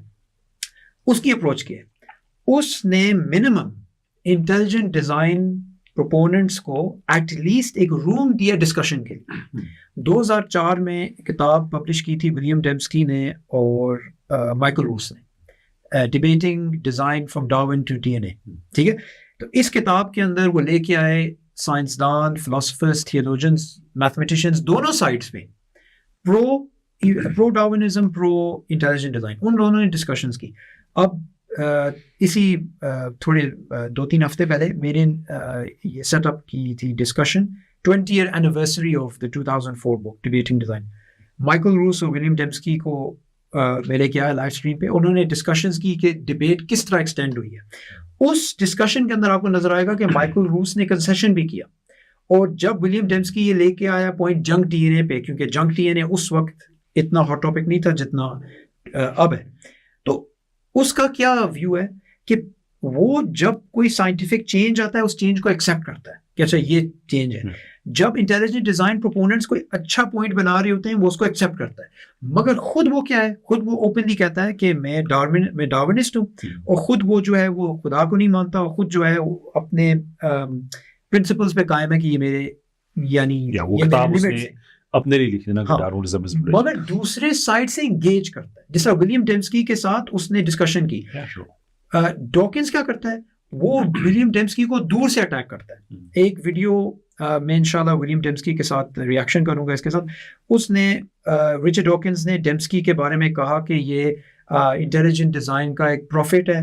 اس کی اپروچ کیا ہے, اس نے منیمم انٹیلیجنٹ ڈیزائن پروپوننٹس کو ایٹ لیسٹ ایک روم دیا ڈسکشن کے لیے. 2004 میں کتاب پبلش کی تھی ولیم ڈیمسکی نے اور مائیکل روس نے, debating design from Darwin to D N A, ٹھیک ہے. تو اس کتاب کے اندر وہ لے کے آئے سائنسدان, فلاسفرز, تھیولوجنز, میتھمیٹیشینز دونوں سائڈس میں پرو ڈارونزم, پرو انٹیلیجنٹ ڈیزائن, ان دونوں نے ڈسکشنز کی. اب اسی تھوڑے 2-3 ہفتے پہلے میرے یہ سیٹ اپ کی تھی discussion 20th anniversary of the 2004 book Debating Design. Michael روس اور ولیم ڈیمسکی کو میں لے کے آیا لائیو اسٹریم پہ. انہوں نے ڈسکشنز کی کہ ڈبیٹ کس طرح ایکسٹینڈ ہوئی ہے. اس ڈسکشن کے اندر آپ کو نظر آئے گا کہ مائیکل روس نے کنسیشن بھی کیا, اور جب ولیم ڈیمسکی یہ لے کے آیا پوائنٹ جنک ڈی این اے پہ, کیونکہ جنک ڈی این اے اس وقت اتنا ہاٹ ٹاپک نہیں تھا جتنا اب ہے, تو اس کا کیا ویو ہے کہ وہ جب کوئی سائنٹیفک چینج آتا ہے اس چینج کو ایکسیپٹ کرتا ہے کہ اچھا یہ چینج ہے. جب انٹیلیجنٹ ڈیزائن پروپوننٹس کوئی اچھا پوائنٹ بنا رہے ہوتے ہیں وہ اس کو ایکسیپٹ کرتا ہے, مگر خود وہ کیا ہے, خود وہ اوپنلی کہتا ہے کہ میں ڈارونسٹ ہوں, اور خود وہ جو ہے وہ خدا کو نہیں مانتا, اور خود جو ہے وہ اپنے پرنسپلز پہ قائم ہے کہ یہ میرے یعنی اپنے لیے لکھ دینا کہ ڈارونزم از بلیسڈ, مگر دوسرے سائڈ سے انگیج کرتا ہے. جس طرح ولیم ڈیمسکی کے ساتھ اس نے ڈسکشن کی. ڈاکنز کیا کرتا ہے, وہ ولیم ڈیمسکی کو دور سے اٹیک کرتا ہے. ایک ویڈیو میں انشاءاللہ ولیم ڈیمسکی کے ساتھ ریاکشن کروں گا اس کے ساتھ. اس نے رچرڈ ڈاکنز نے ڈیمسکی کے بارے میں کہا کہ یہ انٹیلیجنٹ ڈیزائن کا ایک پروفٹ ہے,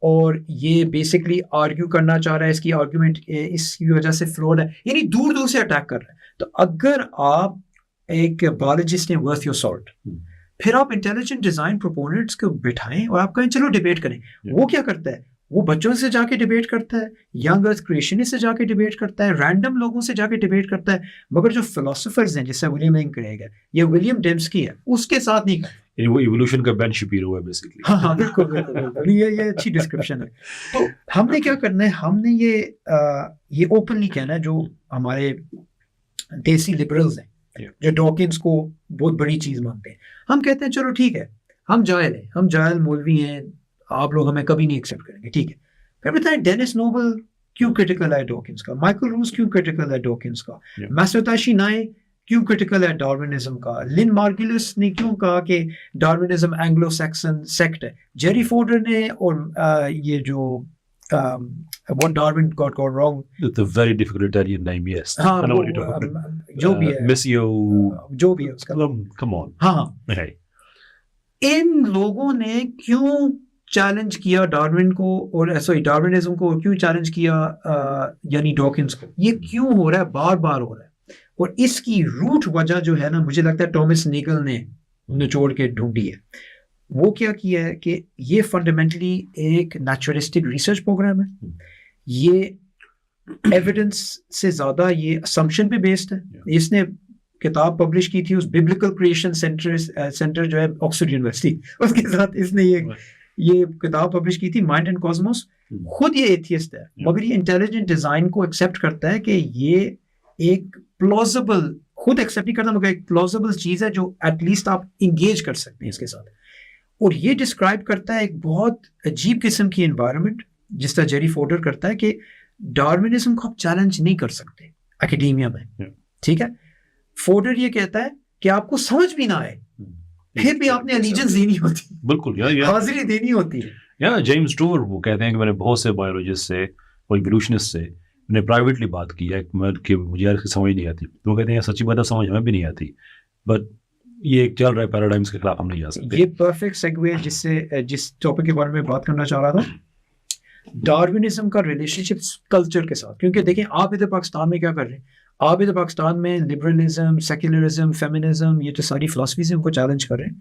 اور یہ بیسکلی آرگیو کرنا چاہ رہا ہے, اس کی آرگیومنٹ اس کی وجہ سے فلوڈ ہے, یعنی دور دور سے اٹیک کر رہا ہے. تو اگر آپ ایک بایولوجسٹ ہیں ورتھ یور سالٹ, پھر آپ انٹیلیجنٹ ڈیزائن پروپوننٹس کو بٹھائیں اور آپ کہیں چلو ڈیبیٹ کریں. وہ کیا کرتا ہے, وہ بچوں سے جا کے ڈیبیٹ کرتا ہے, ینگ ارتھ کریشنسٹ سے جا کے ڈیبیٹ کرتا ہے, رینڈم لوگوں سے جا کے ڈیبیٹ کرتا ہے. مگر جو فلاسفرز ہیں جیسے ولیم کرے گا یا ولیم ڈیمسکی ہے, اس کے ساتھ نہیں کرتا. یعنی وہ ایوولوشن کا بین شپیرو ہے بیسیکلی. ہاں بالکل بالکل, یہ اچھی ڈسکرپشن ہے. تو ہم نے کیا کرنا ہے, ہم نے یہ اوپنلی کہنا ہے, جو ہمارے دیسی لبرلز ہیں جو ڈاکنز کو بہت بڑی چیز مانتے ہیں, ہم کہتے ہیں چلو ٹھیک ہے, ہم جاہل ہیں, ہم جاہل مولوی ہیں, آپ لوگ ہمیں کبھی نہیں ایکسیپٹ کریں گے, ٹھیک ہے. پھر بتائیں ڈینس نوبل کیوں کرٹیکل ہے ڈاکنز کا, مائیکل روس کیوں کرٹیکل ہے ڈاکنز کا, ماسوتاشی نائے کیوں کرٹیکل ہے ڈارونزم کا, لن مارگولس نے کیوں کہا کہ ڈارونزم اینگلو سیکسن سیکٹ ہے, جیری فورڈر نے, اور یہ جو what Darwin got wrong, the very difficult Italian name, yes, I know what you're talking about, جو بھی ہے Missio, جو بھی ہے اس کا, come on, ہاں hey, ان لوگوں نے کیوں چیلنج کیا ڈارون کو, اور سوری ڈارونزم کو کیوں چیلنج کیا یعنی ڈاکنز کو, یہ کیوں ہو رہا ہے, بار بار ہو رہا ہے. اور اس کی روٹ وجہ جو ہے نا, مجھے لگتا ہے ٹامس نیگل نے نچوڑ کے ڈھونڈی ہے. وہ کیا ہے کہ یہ فنڈامنٹلی ایک نیچرلسٹک ریسرچ پروگرام ہے. یہ ایویڈنس سے زیادہ یہ اسمپشن پہ بیسڈ ہے. اس نے کتاب پبلش کی تھی اس ببلیکل کریشن سینٹر جو ہے آکسفورڈ یونیورسٹی, اس کے ساتھ اس نے یہ کتاب پبلش کی تھی, مائنڈ اینڈ کاسموس. خود یہ ایتھیسٹ ہے, مگر یہ انٹیلیجنٹ ڈیزائن کو ایکسیپٹ کرتا ہے کہ یہ ایک پلازیبل, خود ایکسیپٹ نہیں کرتا مگر ایک پلازیبل چیز ہے جو ایٹ لیسٹ آپ انگیج کر سکتے ہیں اس کے ساتھ. اور یہ ڈسکرائب کرتا ہے ایک بہت عجیب قسم کی انوائرمنٹ, جس طرح جیری فورڈر کرتا ہے کہ ڈارونزم کو آپ چیلنج نہیں کر سکتے اکیڈیمیا میں, ٹھیک ہے. فورڈر یہ کہتا ہے کہ آپ کو سمجھ بھی نہ آئے پھر بھی آپ نے الیجنس دینی ہوتی, بالکل حاضری دینی ہوتی ہے. یا جیمس ٹور وہ کہتے ہیں کہ میں نے بہت سے بایولوجسٹ سے اور ایوولوشنسٹ سے میں نے پرائیویٹلی بات کی ہے کہ مجھے یار سمجھ نہیں آتی. وہ کہتے ہیں سچی بات ہے, سمجھ ہمیں بھی نہیں آتی, بٹ یہ ایک چل رہا ہے پیراڈائمس کے خلاف ہم نہیں جا سکتے. یہ پرفیکٹ سیگوے جس ٹاپک کے بارے میں بات کرنا چاہ رہا تھا, ڈارونزم کا ریلیشن شپ کلچر کے ساتھ. کیونکہ دیکھیں آپ ادھر پاکستان میں کیا کر رہے ہیں, آپ ادھر پاکستان میں لبرلزم, سیکولرزم, فیمنزم, یہ تو ساری فلاسفیز کو چیلنج کر رہے ہیں.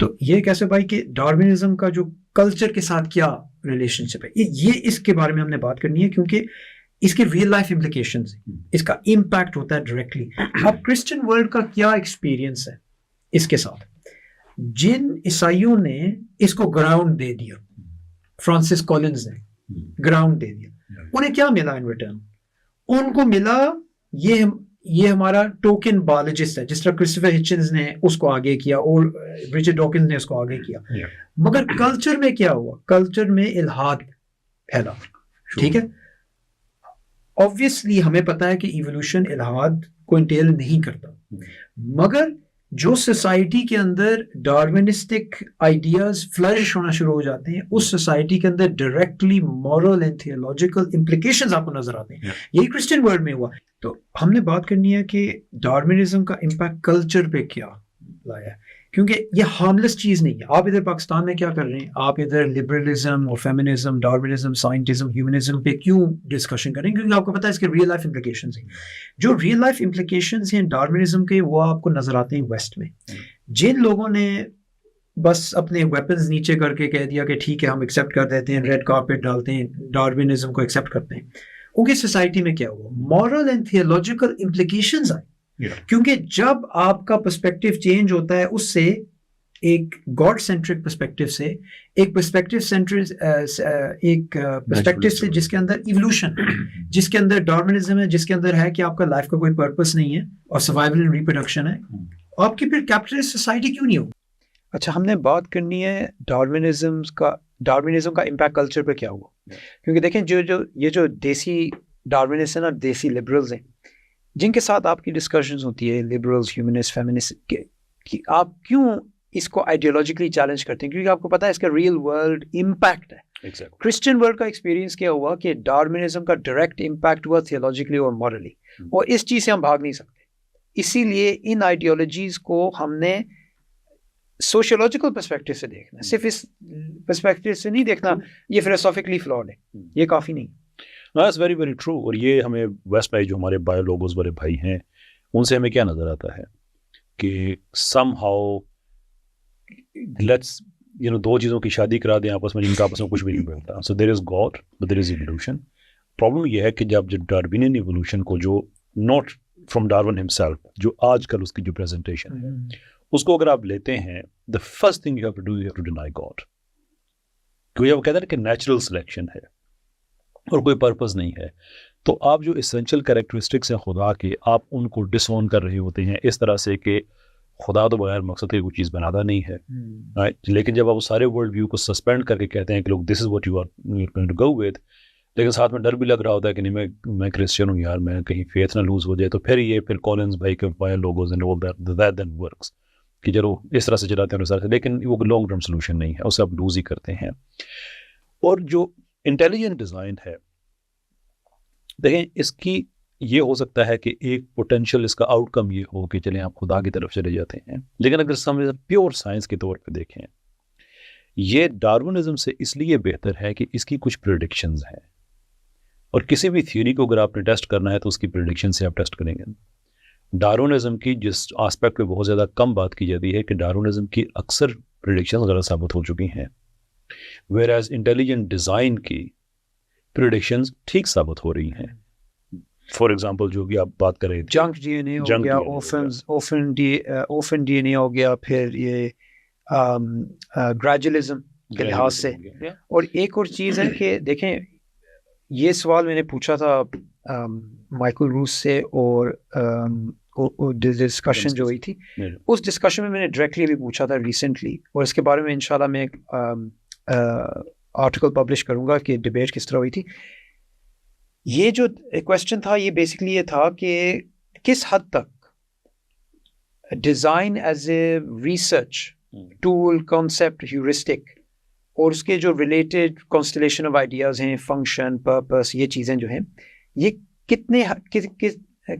تو یہ کیسے بھائی کہ ڈارونزم کا جو کلچر کے ساتھ کیا ریلیشن شپ ہے, یہ اس کے بارے میں ہم نے بات کرنی ہے, کیونکہ اس کے ریئل لائف امپلیکیشنز ہیں, اس کا امپیکٹ ہوتا ہے ڈائریکٹلی. اب کرسچن ورلڈ کا کیا ایکسپیرینس ہے اس کے ساتھ, جن عیسائیوں نے اس کو گراؤنڈ دے دیا, فرانسس کولنز نے گراؤنڈ دے دیا, انہیں کیا ملا ان ریٹرن؟ ان کو ملا یہ ہمارا ٹوکن بایولوجسٹ ہے, جس طرح کرسٹوفر ہچنز نے اس کو آگے کیا اور رچرڈ ڈاکنز نے اس کو آگے کیا. مگر کلچر میں کیا ہوا, کلچر میں الحاد پھیلا, ٹھیک ہے. آبویسلی ہمیں پتا ہے کہ ایوولوشن الحاد کو انٹیل نہیں کرتا, مگر جو سوسائٹی کے اندر ڈارونسٹک آئیڈیاز فلرش ہونا شروع ہو جاتے ہیں اس سوسائٹی کے اندر directly moral and theological implications آپ کو نظر آتے ہیں. یہی کرسچن ورلڈ میں ہوا. تو ہم نے بات کرنی ہے کہ ڈارونزم کا امپیکٹ کلچر پہ کیا لایا ہے, کیونکہ یہ ہارملیس چیز نہیں ہے. آپ ادھر پاکستان میں کیا کر رہے ہیں, آپ ادھر لبرلزم اور فیمنزم, ڈارونزم, سائنٹزم, ہیومنزم پہ کیوں ڈسکشن کریں, کیونکہ آپ کو پتہ ہے اس کے ریئل لائف امپلیکیشنز ہیں. جو ریئل لائف امپلیکیشنز ہیں ڈارونزم کے وہ آپ کو نظر آتے ہیں ویسٹ میں. جن لوگوں نے بس اپنے ویپنز نیچے کر کے کہہ دیا کہ ٹھیک ہے ہم ایکسیپٹ کر دیتے ہیں, ریڈ کارپیٹ ڈالتے ہیں, ڈارونزم کو ایکسیپٹ کرتے ہیں, ان کی سوسائٹی میں کیا ہوا, مورل اینڈ تھیولوجیکل امپلیکیشنز آئے. کیونکہ جب آپ کا پرسپیکٹیو چینج ہوتا ہے اس سے ایک گاڈ سینٹرک پرسپیکٹیو سے ایک پرسپیکٹیو سینٹرک ایک پرسپیکٹیو سے جس کے اندر ایوولوشن, جس کے اندر ڈارونزم ہے, جس کے اندر ہے کہ آپ کا لائف کا کوئی پرپس نہیں ہے اور سروائیول اینڈ ریپروڈکشن ہے, آپ کی پھر کیپٹلسٹ سوسائٹی کیوں نہیں ہوگی. اچھا, ہم نے بات کرنی ہے ڈارونزم کا امپیکٹ کلچر پہ کیا ہوا. کیونکہ دیکھیں جو دیسی ڈارونسٹ ہیں نا, دیسی لبرلز ہیں جن کے ساتھ آپ کی ڈسکشنز ہوتی ہے, لبرلز, ہیومنسٹ, فیمنسٹ, کہ آپ کیوں اس کو آئیڈیولوجیکلی چیلنج کرتے ہیں, کیونکہ آپ کو پتہ ہے اس کا ریئل ورلڈ امپیکٹ ہے. کرسچن ورلڈ کا ایکسپیرینس کیا ہوا کہ ڈارونزم کا ڈائریکٹ امپیکٹ ہوا تھیولوجیکلی اور مورلی, اور اس چیز سے ہم بھاگ نہیں سکتے. اسی لیے ان آئیڈیالوجیز کو ہم نے سوشیولوجیکل پرسپیکٹو سے دیکھنا ہے, صرف اس پرسپیکٹو سے نہیں دیکھنا یہ فلسافیکلی فلاڈ ہے, یہ کافی نہیں. That's very very true. اور یہ ہمیں ویسٹ میں جو ہمارے بایولوگوز والے بھائی ہیں ان سے ہمیں کیا نظر آتا ہے کہ somehow let's دو چیزوں کی شادی کرا دیں آپس میں جن کا آپس میں کچھ بھی نہیں بنتا. So there is God but there is evolution. Problem یہ ہے کہ جب ڈارونین ایوولوشن کو جو not from Darwin himself, جو آج کل اس کی جو پریزنٹیشن ہے اس کو اگر آپ لیتے ہیں, the first thing you have to do, you have to deny God. کیونکہ وہ کہتے ہیں کہ نیچرل سلیکشن ہے اور کوئی پرپز نہیں ہے, تو آپ جو اسینشل کریکٹرسٹکس ہیں خدا کے, آپ ان کو ڈس اون کر رہے ہوتے ہیں اس طرح سے کہ خدا تو بغیر مقصد کے کوئی چیز بناتا نہیں ہے. لیکن جب آپ وہ سارے ورلڈ ویو کو سسپینڈ کر کے کہتے ہیں کہ لوگ this is what you are going to go with, لیکن ساتھ میں ڈر بھی لگ رہا ہوتا ہے کہ نہیں میں کرسچن ہوں یار, میں کہیں فیتھ نہ لوز ہو جائے, تو پھر کولنز بھائی کے logos and all that then works کہ چلو اس طرح سے چلاتے ہیں اس طرح سے, لیکن وہ لانگ ٹرم سولوشن نہیں ہے, اسے آپ لوز ہی کرتے ہیں. اور جو انٹیلیجنٹ ڈیزائن ہے دیکھیں, اس کی یہ ہو سکتا ہے کہ ایک پوٹینشیل اس کا آؤٹ کم یہ ہو کہ چلیں آپ خدا کی طرف چلے جاتے ہیں, لیکن اگر سمجھ پیور سائنس کے طور پہ دیکھیں یہ ڈارونزم سے اس لیے بہتر ہے کہ اس کی کچھ پریڈکشنز ہیں, اور کسی بھی تھیوری کو اگر آپ نے ٹیسٹ کرنا ہے تو اس کی پریڈکشن سے آپ ٹیسٹ کریں گے. ڈارونزم کی جس آسپیکٹ پہ بہت زیادہ کم بات کی جاتی ہے کہ ڈارونزم کی اکثر پریڈکشنز غلط ثابت ہو چکی ہیں, ویئر ایز انٹیلیجنٹ ڈیزائن کی پریڈکشنز ٹھیک ثابت ہو رہی ہیں. فار ایگزامپل جو بھی آپ بات کر رہے تھے, جنک ڈی این اے ہو گیا, اوفن ڈی این اے ہو گیا, پھر یہ گریجولزم کے لحاظ سے. اور ایک اور چیز ہے کہ دیکھیں, یہ سوال میں نے پوچھا تھا مائیکل روس سے, اور ڈسکشن جو ہوئی تھی اس ڈسکشن میں نے ڈائریکٹلی بھی پوچھا تھا ریسنٹلی, اور اس کے بارے میں انشاءاللہ میں ایک آرٹیکل پبلش کروں گا کہ ڈبیٹ کس طرح ہوئی تھی. یہ جو کویسچن تھا یہ بیسکلی یہ تھا کہ کس حد تک design as a research tool, concept, heuristic, اور اس کے جو ریلیٹڈ کانسٹلیشن آف آئیڈیاز ہیں, فنکشن, پرپس, یہ چیزیں جو ہیں یہ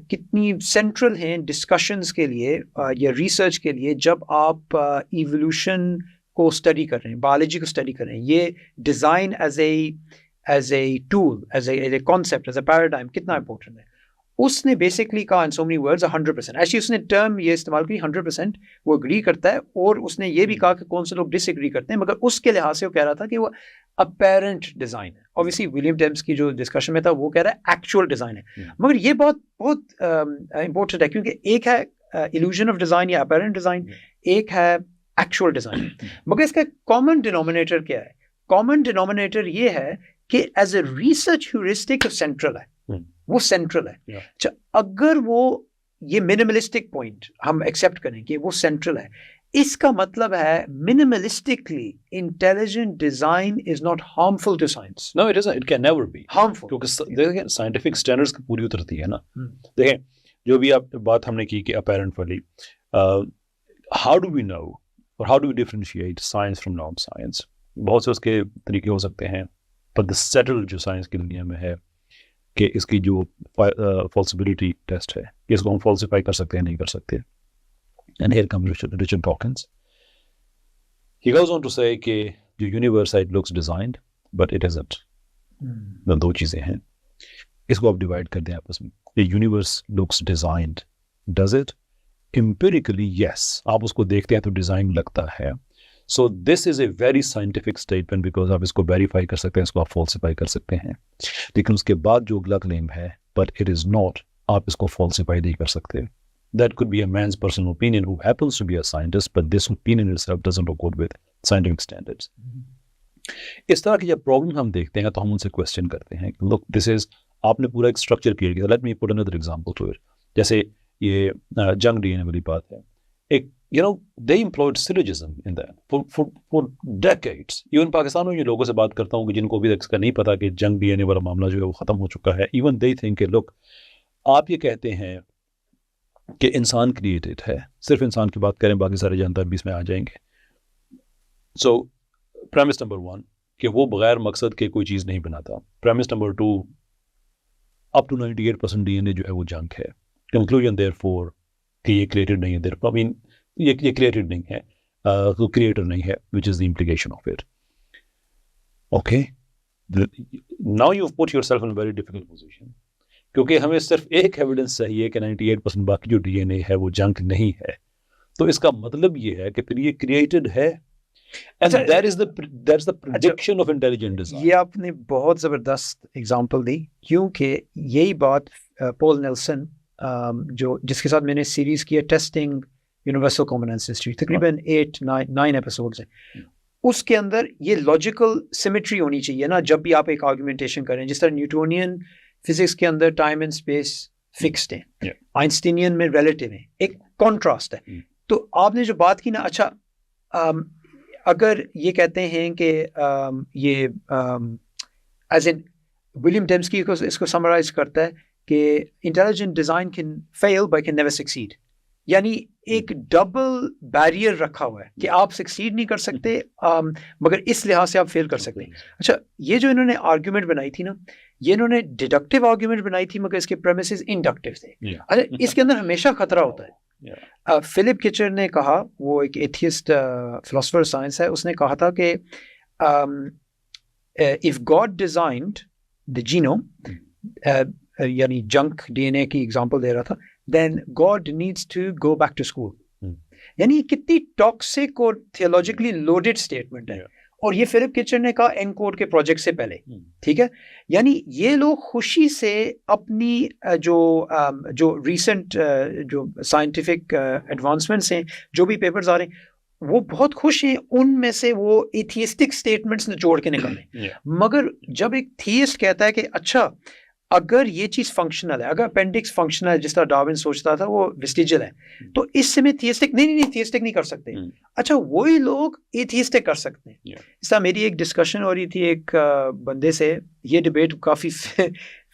کتنی سینٹرل ہیں ڈسکشنز کے لیے یا ریسرچ کے لیے جب آپ ایوولوشن کو اسٹڈی کر رہے ہیں, بایولوجی کو اسٹڈی کر رہے ہیں. یہ design as a tool, as a concept, as a paradigm کتنا امپورٹنٹ ہے. اس نے بیسکلی کہا ان سو مینی ورڈز 100%. ایسی اس نے ٹرم یہ استعمال کی 100% وہ اگری کرتا ہے, اور اس نے یہ بھی کہا کہ کون سے لوگ ڈس ایگری کرتے ہیں, مگر اس کے لحاظ سے وہ کہہ رہا تھا کہ وہ اپیرنٹ ڈیزائن ہے. اوبیسلی ولیم جیمس کی جو ڈسکشن میں تھا وہ کہہ رہا ہے ایکچوئل ڈیزائن ہے, مگر یہ بہت امپورٹنٹ ہے کیونکہ ایک ہے ایلوژن آف ڈیزائن یا اپیرنٹ ڈیزائن, ایک ہے ایکچوئل ڈیزائن. مگر اس کا کامن ڈینومینیٹر کیا ہے؟ کامن ڈینومینیٹر یہ ہے کہ as a research heuristic central ہے, وہ سینٹرل ہے. اچھا, اگر وہ یہ منیملسٹک پوائنٹ ہم ایکسیپٹ کریں کہ وہ سینٹرل ہے, اس کا مطلب ہے minimalistically intelligent design is not harmful to science. No, it can never be harmful, کیونکہ دیکھیں سائنٹیفک اسٹینڈرڈس کی پوری اترتی ہے نا. دیکھیں جو بھی آپ بات ہم نے کی کہ اپیرنٹ والی, how do we know or how do we differentiate science from non science? بہت سے اس کے طریقے ہو سکتے ہیں, پر the settled جو سائنس کی دنیا میں ہے کہ اس کی جو falsibility ٹیسٹ ہے کہ اس کو ہم فالسیفائی کر سکتے ہیں نہیں کر سکتے. And here comes Richard Dawkins. He goes on to say کہ جو یونیورس ہے it looks designed but it isn't. دو چیزیں ہیں, اس کو آپ ڈیوائڈ کر دیں آپس میں. The universe looks designed. Does it? Empirically, yes. آپ اس کو دیکھتے ہیں تو ڈیزائن لگتا ہے. So this is a very scientific statement because آپ اس کو ویریفائی کر سکتے ہیں, اس کو آپ فالسیفائی کر سکتے ہیں. لیکن اس کے بعد جو اگلا کلیم ہے but it is not, آپ اس کو فالسیفائی نہیں کر سکتے. That could be a man's personal opinion who happens to be a scientist, but this opinion itself doesn't accord with scientific standards. اس طرح کی جب پرابلم ہم دیکھتے ہیں تو ہم ان سے کویسچن کرتے ہیں, look, this is, آپ نے پورا ایک اسٹرکچر کریٹ کیا. Let me put another example to it. جیسے یہ جنگ ڈی این اے والی بات ہے, ایک they employed syllogism in that for decades. Even Pakistan میں لوگوں سے بات کرتا ہوں کہ جن کو بھی اس کا نہیں پتا کہ جنگ ڈی این اے والا معاملہ جو ہے وہ ختم ہو چکا ہے. Even they think کہ look, آپ یہ کہتے ہیں کہ انسان کریٹڈ ہے, صرف انسان کی بات کریں باقی سارے جانتا بھی اس میں آ جائیں گے. سو پریمس نمبر 1 کہ وہ بغیر مقصد کے کوئی چیز نہیں بناتا. Premise number 2 up to 98% D N A جو ہے وہ جنک ہے. کنکلوژن دیئر فور کہ یہ کریٹڈ نہیں ہے, I mean یہ کریٹڈ نہیں ہے, تو کریٹر نہیں ہے, which is the implication of it. Okay, now you've put yourself in a very difficult position. کیونکہ ہمیں صرف ایک ایویڈنس چاہیے کہ 98% باقی جو ڈی این اے ہے وہ جنک نہیں ہے. تو اس کا مطلب یہ ہے کہ پھر یہ کریٹڈ ہے. That is the prediction of intelligent design. یہ آپ نے بہت زبردست اگزامپل دی, کیونکہ یہی بات پول نیلسن جو جس کے ساتھ میں نے سیریز کی ہے ٹیسٹنگ یونیورسل کامن اینسیسٹری, تقریباً 8-9 ایپیسوڈز ہیں, اس کے اندر یہ لاجیکل سیمیٹری ہونی چاہیے نا جب بھی آپ ایک آرگومنٹیشن کریں. جس طرح نیوٹونین فزکس کے اندر ٹائم اینڈ اسپیس فکسڈ ہیں, آئنسٹینین میں ریلیٹیو ہیں, ایک کانٹراسٹ ہے. تو آپ نے جو بات کی نا, اچھا اگر یہ کہتے ہیں کہ یہ ایز این ولیم ڈیمسکی اس کو سمرائز کرتا ہے کہ intelligent design can fail but can never succeed, یعنی ایک ڈبل بیریئر رکھا ہوا ہے کہ آپ سکسیڈ نہیں کر سکتے مگر اس لحاظ سے آپ فیل کر سکتے ہیں. اچھا یہ جو انہوں نے آرگیومنٹ بنائی تھی نا, یہ انہوں نے ڈیڈکٹیو آرگیومنٹ بنائی تھی مگر اس کے پریمیسز انڈکٹیو تھے. اچھا اس کے اندر ہمیشہ خطرہ ہوتا ہے. فلپ کچر نے کہا, وہ ایک ایتھیسٹ فلاسفر سائنس ہے, اس نے کہا تھا کہ if God designed the genome, یعنی جنک ڈی این اے کی ایگزامپل دے رہا تھا, then God needs to go back to school. یعنی کتنی ٹاکسک اور تھیولوجیکلی لوڈیڈ اسٹیٹمنٹ ہے. اور یہ فلپ کچر نے کہا این کوڈ کے پروجیکٹ سے پہلے, ٹھیک ہے. یعنی یہ لوگ خوشی سے اپنی جو ریسنٹ جو سائنٹیفک ایڈوانسمنٹس ہیں, جو بھی پیپرز آ رہے ہیں, وہ بہت خوش ہیں ان میں سے وہ ایتھیسٹک اسٹیٹمنٹس جوڑ کے نکلیں. مگر جب ایک تھیسٹ کہتا ہے کہ اچھا اگر یہ چیز فنکشنل ہے, اگر اپینڈکس فنکشنل ہے جس طرح ڈارون سوچتا تھا وہ ویسٹیجل ہے, تو اس سے میں تھیسٹک نہیں تھیسٹک نہیں کر سکتے. اچھا وہی لوگ ایتھیسٹک کر سکتے ہیں. اس طرح میری ایک ڈسکشن ہو رہی تھی ایک بندے سے, یہ ڈبیٹ کافی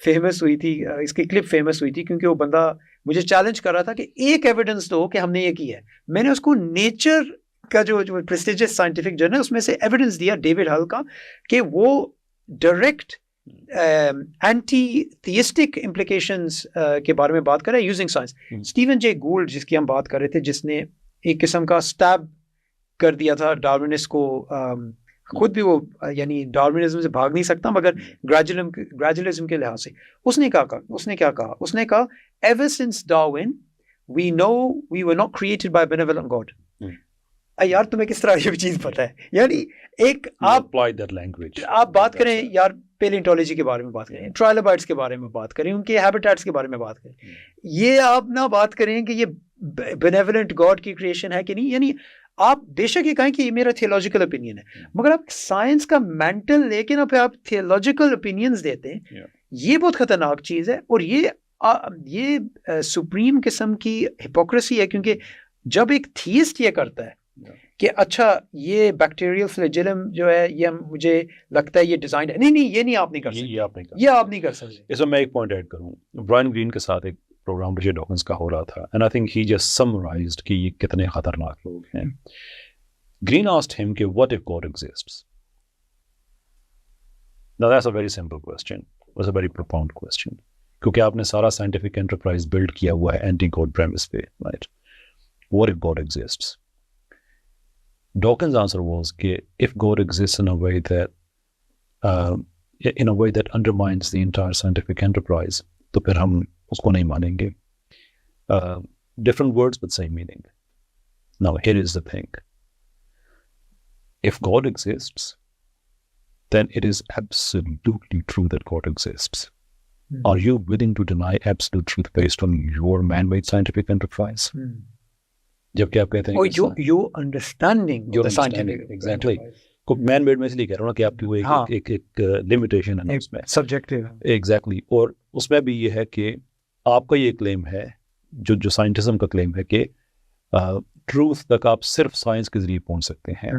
فیمس ہوئی تھی, اس کی کلپ فیمس ہوئی تھی کیونکہ وہ بندہ مجھے چیلنج کر رہا تھا کہ ایک ایویڈنس دو کہ ہم نے یہ کیا ہے. میں نے اس کو نیچر کا جو پریسٹیجس سائنٹیفک جرنل اس میں سے ایویڈنس دیا ڈیوڈ ہل کا, کہ وہ ڈائریکٹ اینٹی تھیسٹک امپلیکیشنز کے بارے میں بات کر رہے ہیں یوزنگ سائنس. اسٹیون جے گولڈ جس کی ہم بات کر رہے تھے, جس نے ایک قسم کا اسٹیب کر دیا تھا ڈارونسٹ کو, خود بھی وہ یعنی ڈارونزم سے بھاگ نہیں سکتا مگر گریجولزم کے لحاظ سے, اس نے کیا کہا, اس نے کہا ever since Darwin we know we were not created by benevolent God. یار تمہیں کس طرح یہ چیز پتہ ہے, یعنی ایک آپ بات کریں یار پیلینٹولوجی کے بارے میں بات کریں, ٹرائلوبائٹس کے بارے میں بات کریں, ان کے ہیبیٹیٹس کے بارے میں بات کریں, یہ آپ نہ بات کریں کہ یہ بینیولنٹ گاڈ کی کریشن ہے کہ نہیں. یعنی آپ بے شک یہ کہیں کہ یہ میرا تھیولوجیکل اوپینین ہے, مگر آپ سائنس کا مینٹل لے کے نا پھر آپ تھیولوجیکل اوپینینز دیتے ہیں, یہ بہت خطرناک چیز ہے. اور یہ سپریم قسم کی ہپوکریسی ہے, کیونکہ جب ایک تھیسٹ یہ کرتا ہے کہ اچھا یہ بیکٹیریل فلیجلم جو ہے یہ مجھے لگتا ہے یہ ڈیزائن ہے, نہیں یہ نہیں آپ نہیں کر سکتے, یہ آپ نہیں کر سکتے. اس میں ایک پوائنٹ ایڈ کروں, برائن گرین کے ساتھ ایک پروگرام رچرڈ ڈاکنز کا ہو رہا تھا and I think he just summarised کہ یہ کتنے خطرناک لوگ ہیں. گرین آسکڈ ہم کہ what if God exists? Now that's a very simple question. It was a very profound question. کیونکہ آپ نے سارا سائنٹیفک انٹرپرائز بلڈ کیا ہوا ہے اینٹی گاڈ پریمس پہ, right. What if God exists? Dawkins' answer was کہ if God exists in a way that undermines the entire scientific enterprise, تو پھر ہم اس کو نہیں مانیں گے. Different words but same meaning. Now here is the thing. If God exists, then it is absolutely true that God exists. Are you willing to deny absolute truth based on your man-made scientific enterprise? جبکہ آپ کہتے ہیں your understanding of the scientific exactly. Man made میں اس لیے کہہ رہا ہوں کہ آپ کی وہ ایک لمیٹیشن ہے اس میں, سبجیکٹو ایگزیکٹلی. اور اس میں بھی یہ ہے کہ آپ کا یہ کلیم ہے جو سائنٹزم کا کلیم ہے کہ ٹروتھ تک آپ صرف سائنس کے ذریعے پہنچ سکتے ہیں.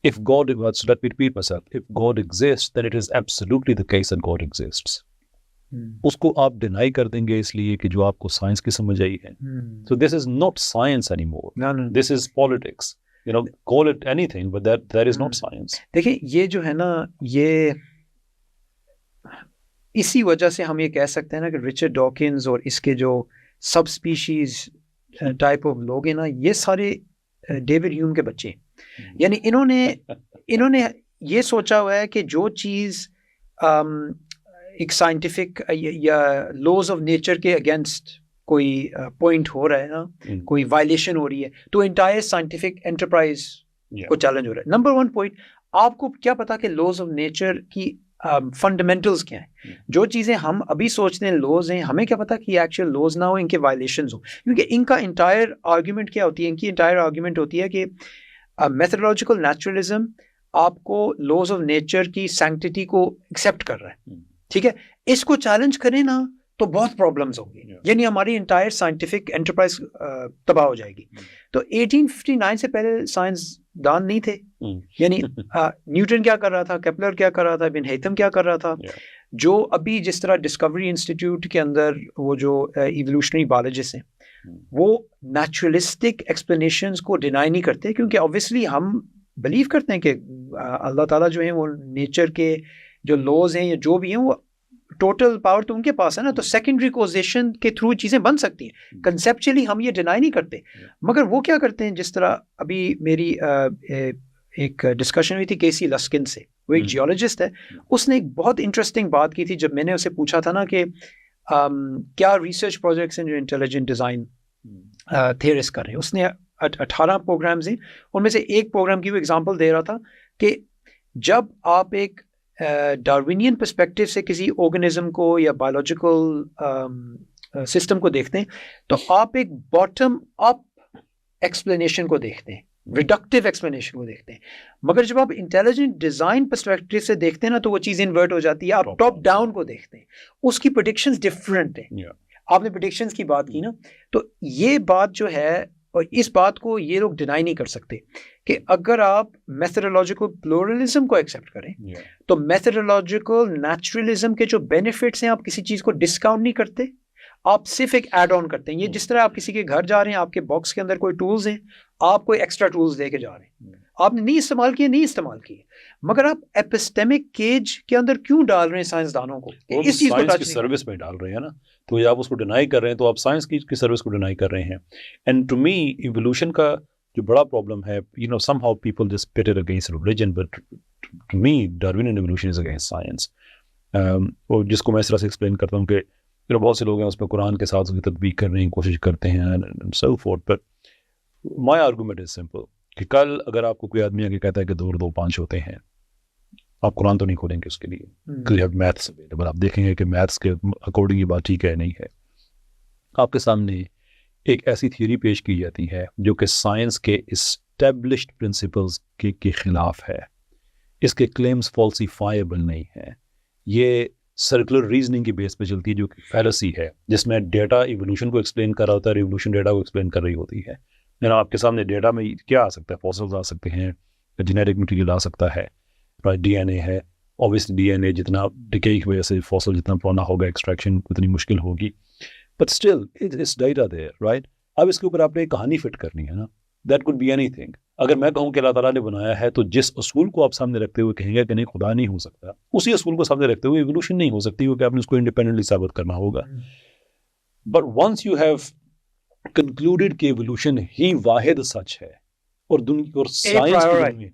If God, let me repeat myself, if God exists, then it is absolutely the case that God exists. اس کو آپ ڈینائی کر دیں گے اس لیے کہ جو آپ کو سائنس کی سمجھ آئی ہے. So this is not science anymore. This is politics. You know, call it anything, but that is not science. دیکھیں یہ جو ہے نا, یہ اسی وجہ سے ہم یہ کہہ سکتے ہیں نا کہ رچرڈ ڈاکنز اور اس کے جو سب اسپیشیز ٹائپ آف لوگ ہیں نا, یہ سارے ڈیوڈ ہیوم کے بچے ہیں. یعنی انہوں نے یہ سوچا ہوا ہے کہ جو چیز ایک سائنٹیفک یا لاز آف نیچر کے اگینسٹ کوئی پوائنٹ ہو رہا ہے نا, کوئی وائلیشن ہو رہی ہے, تو انٹائر سائنٹیفک انٹرپرائز کو چیلنج ہو رہا ہے. نمبر 1 پوائنٹ, آپ کو کیا پتا کہ لاز آف نیچر کی فنڈامنٹلز کیا ہیں. جو چیزیں ہم ابھی سوچتے ہیں لوز ہیں, ہمیں کیا پتا کہ یہ ایکچوئل لوز نہ ہو, ان کے وائلیشنز ہوں. کیونکہ ان کا انٹائر آرگیومنٹ کیا ہوتی ہے, ان کی انٹائر آرگیومنٹ ہوتی ہے کہ میتھڈولوجیکل نیچرلزم آپ کو لاز آف نیچر کی سینکٹیٹی کو ایکسیپٹ کر رہا ہے. ٹھیک ہے, اس کو چیلنج کریں نا تو بہت پرابلمز ہوں گی, یعنی ہماری انٹائر سائنٹیفک انٹرپرائز تباہ ہو جائے گی. تو 1859 سے پہلے سائنس دان نہیں تھے. یعنی نیوٹن کیا کر رہا تھا, کیپلر کیا کر رہا تھا, ابن ہیتھم کیا کر رہا تھا. جو ابھی جس طرح ڈسکوری انسٹیٹیوٹ کے اندر وہ جو ایولیوشنری بایولوجسٹ ہیں, وہ نیچرلسٹک ایکسپلینیشنز کو ڈینائی نہیں کرتے, کیونکہ آبویسلی ہم بلیو کرتے ہیں کہ اللہ تعالیٰ جو ہیں وہ نیچر کے جو لاز ہیں یا جو بھی ہیں وہ ٹوٹل پاور تو ان کے پاس ہے نا, تو سیکنڈری کوزیشن کے تھرو چیزیں بن سکتی ہیں. کنسیپچولی ہم یہ ڈینائی نہیں کرتے, مگر وہ کیا کرتے ہیں, جس طرح ابھی میری ایک ڈسکشن ہوئی تھی کیسی لسکن سے, وہ ایک جیولوجسٹ ہے, اس نے ایک بہت انٹرسٹنگ بات کی تھی. جب میں نے اسے پوچھا تھا نا کہ کیا ریسرچ پروجیکٹس ہیں جو انٹیلیجنٹ ڈیزائن تھیورسٹ کر رہے ہیں, اس نے 18 پروگرامز ہیں, ان میں سے ایک پروگرام کی وہ ایگزامپل دے رہا تھا کہ جب آپ ایک ڈاروینین پرسپیکٹو سے کسی آرگنزم کو یا بایولوجیکل سسٹم کو دیکھتے ہیں, تو آپ ایک باٹم اپ ایکسپلینیشن کو دیکھتے ہیں, ریڈکٹیو ایکسپلینیشن کو دیکھتے ہیں. مگر جب آپ انٹیلیجنٹ ڈیزائن پرسپیکٹو سے دیکھتے ہیں نا, تو وہ چیز انورٹ ہو جاتی ہے. آپ ٹاپ ڈاؤن کو دیکھتے ہیں, اس کی پریڈکشنز ڈفرینٹ ہیں. آپ نے پریڈکشنز کی بات کی نا, تو یہ بات جو ہے, اور اس بات کو یہ لوگ ڈینائی نہیں کر سکتے کہ اگر آپ میتھڈولوجیکل پلورلزم کو ایکسیپٹ کریں, تو میتھڈولوجیکل نیچرلزم کے جو بینیفٹس ہیں, آپ کسی چیز کو ڈسکاؤنٹ نہیں کرتے, آپ صرف ایک ایڈ آن کرتے ہیں. یہ جس طرح آپ کسی کے گھر جا رہے ہیں, آپ کے باکس کے اندر کوئی ٹولز ہیں, آپ کوئی ایکسٹرا ٹولز لے کے جا رہے ہیں, آپ نے نہیں استعمال کیے, مگر آپ ایپسٹیمک کیج کے اندر کیوں ڈال رہے ہیں سائنسدانوں کو, اس چیز کو سروس میں ڈال رہے ہیں نا. تو آپ اس کو ڈینائی کر رہے ہیں, تو آپ سائنس کی سروس کو ڈینائی کر رہے ہیں. اینڈ ٹو می ایوولوشن کا جو بڑا پرابلم ہے, you know somehow people just put it against religion, but to me Darwin evolution is against science. اور جس کو میں اس طرح سے ایکسپلین کرتا ہوں کہ بہت سے لوگ ہیں اس پہ قرآن کے ساتھ اس کی تطبیق کرنے کی کوشش کرتے ہیں so forth. But my argument is simple کہ کل اگر آپ کو کوئی آدمی آگے کہتا ہے کہ 2 اور 2 5 ہوتے ہیں, آپ قرآن تو نہیں کھولیں گے اس کے لیے, کیونکہ آپ میتھس اویلیبل, آپ دیکھیں گے کہ میتھس کے اکارڈنگ یہ بات ٹھیک ہے نہیں ہے. آپ کے سامنے ایک ایسی تھیوری پیش کی جاتی ہے جو کہ سائنس کے اسٹیبلشڈ پرنسپلز کے خلاف ہے, اس کے کلیمز فالسیفائبل نہیں ہیں, یہ سرکولر ریزننگ کی بیس پہ چلتی ہے جو کہ فیلسی ہے, جس میں ڈیٹا ایوولوشن کو ایکسپلین کر رہا ہوتا ہے, ایوولوشن ڈیٹا کو ایکسپلین کر رہی ہوتی ہے. یعنی آپ کے سامنے ڈیٹا میں کیا آ سکتا ہے, فاسلز آ سکتے ہیں, جینیٹک مٹیریل آ سکتا ہے, ڈی این اے ہے, اوبیسلی ڈی این اے جتنا ڈکے کی وجہ سے فاسل جتنا پرانا ہوگا, ایکسٹریکشن اتنی مشکل ہوگی. but still it's data there, right? اب اس کے اوپر آپ نے ایک کہانی فٹ کرنی ہے نا. That could be anything. اگر میں کہوں کہ اللہ تعالیٰ نے بنایا ہے تو جس اصول کو آپ سامنے رکھتے ہوئے کہیں گے کہ نہیں خدا نہیں ہو سکتا, اسی اصول کو سامنے رکھتے ہوئے ایوولوشن نہیں ہو سکتی, کیونکہ آپ نے اس کو انڈیپینڈنٹلی ثابت کرنا ہوگا. But once you have concluded کہ ایوولوشن ہی واحد سچ ہے اور سائنس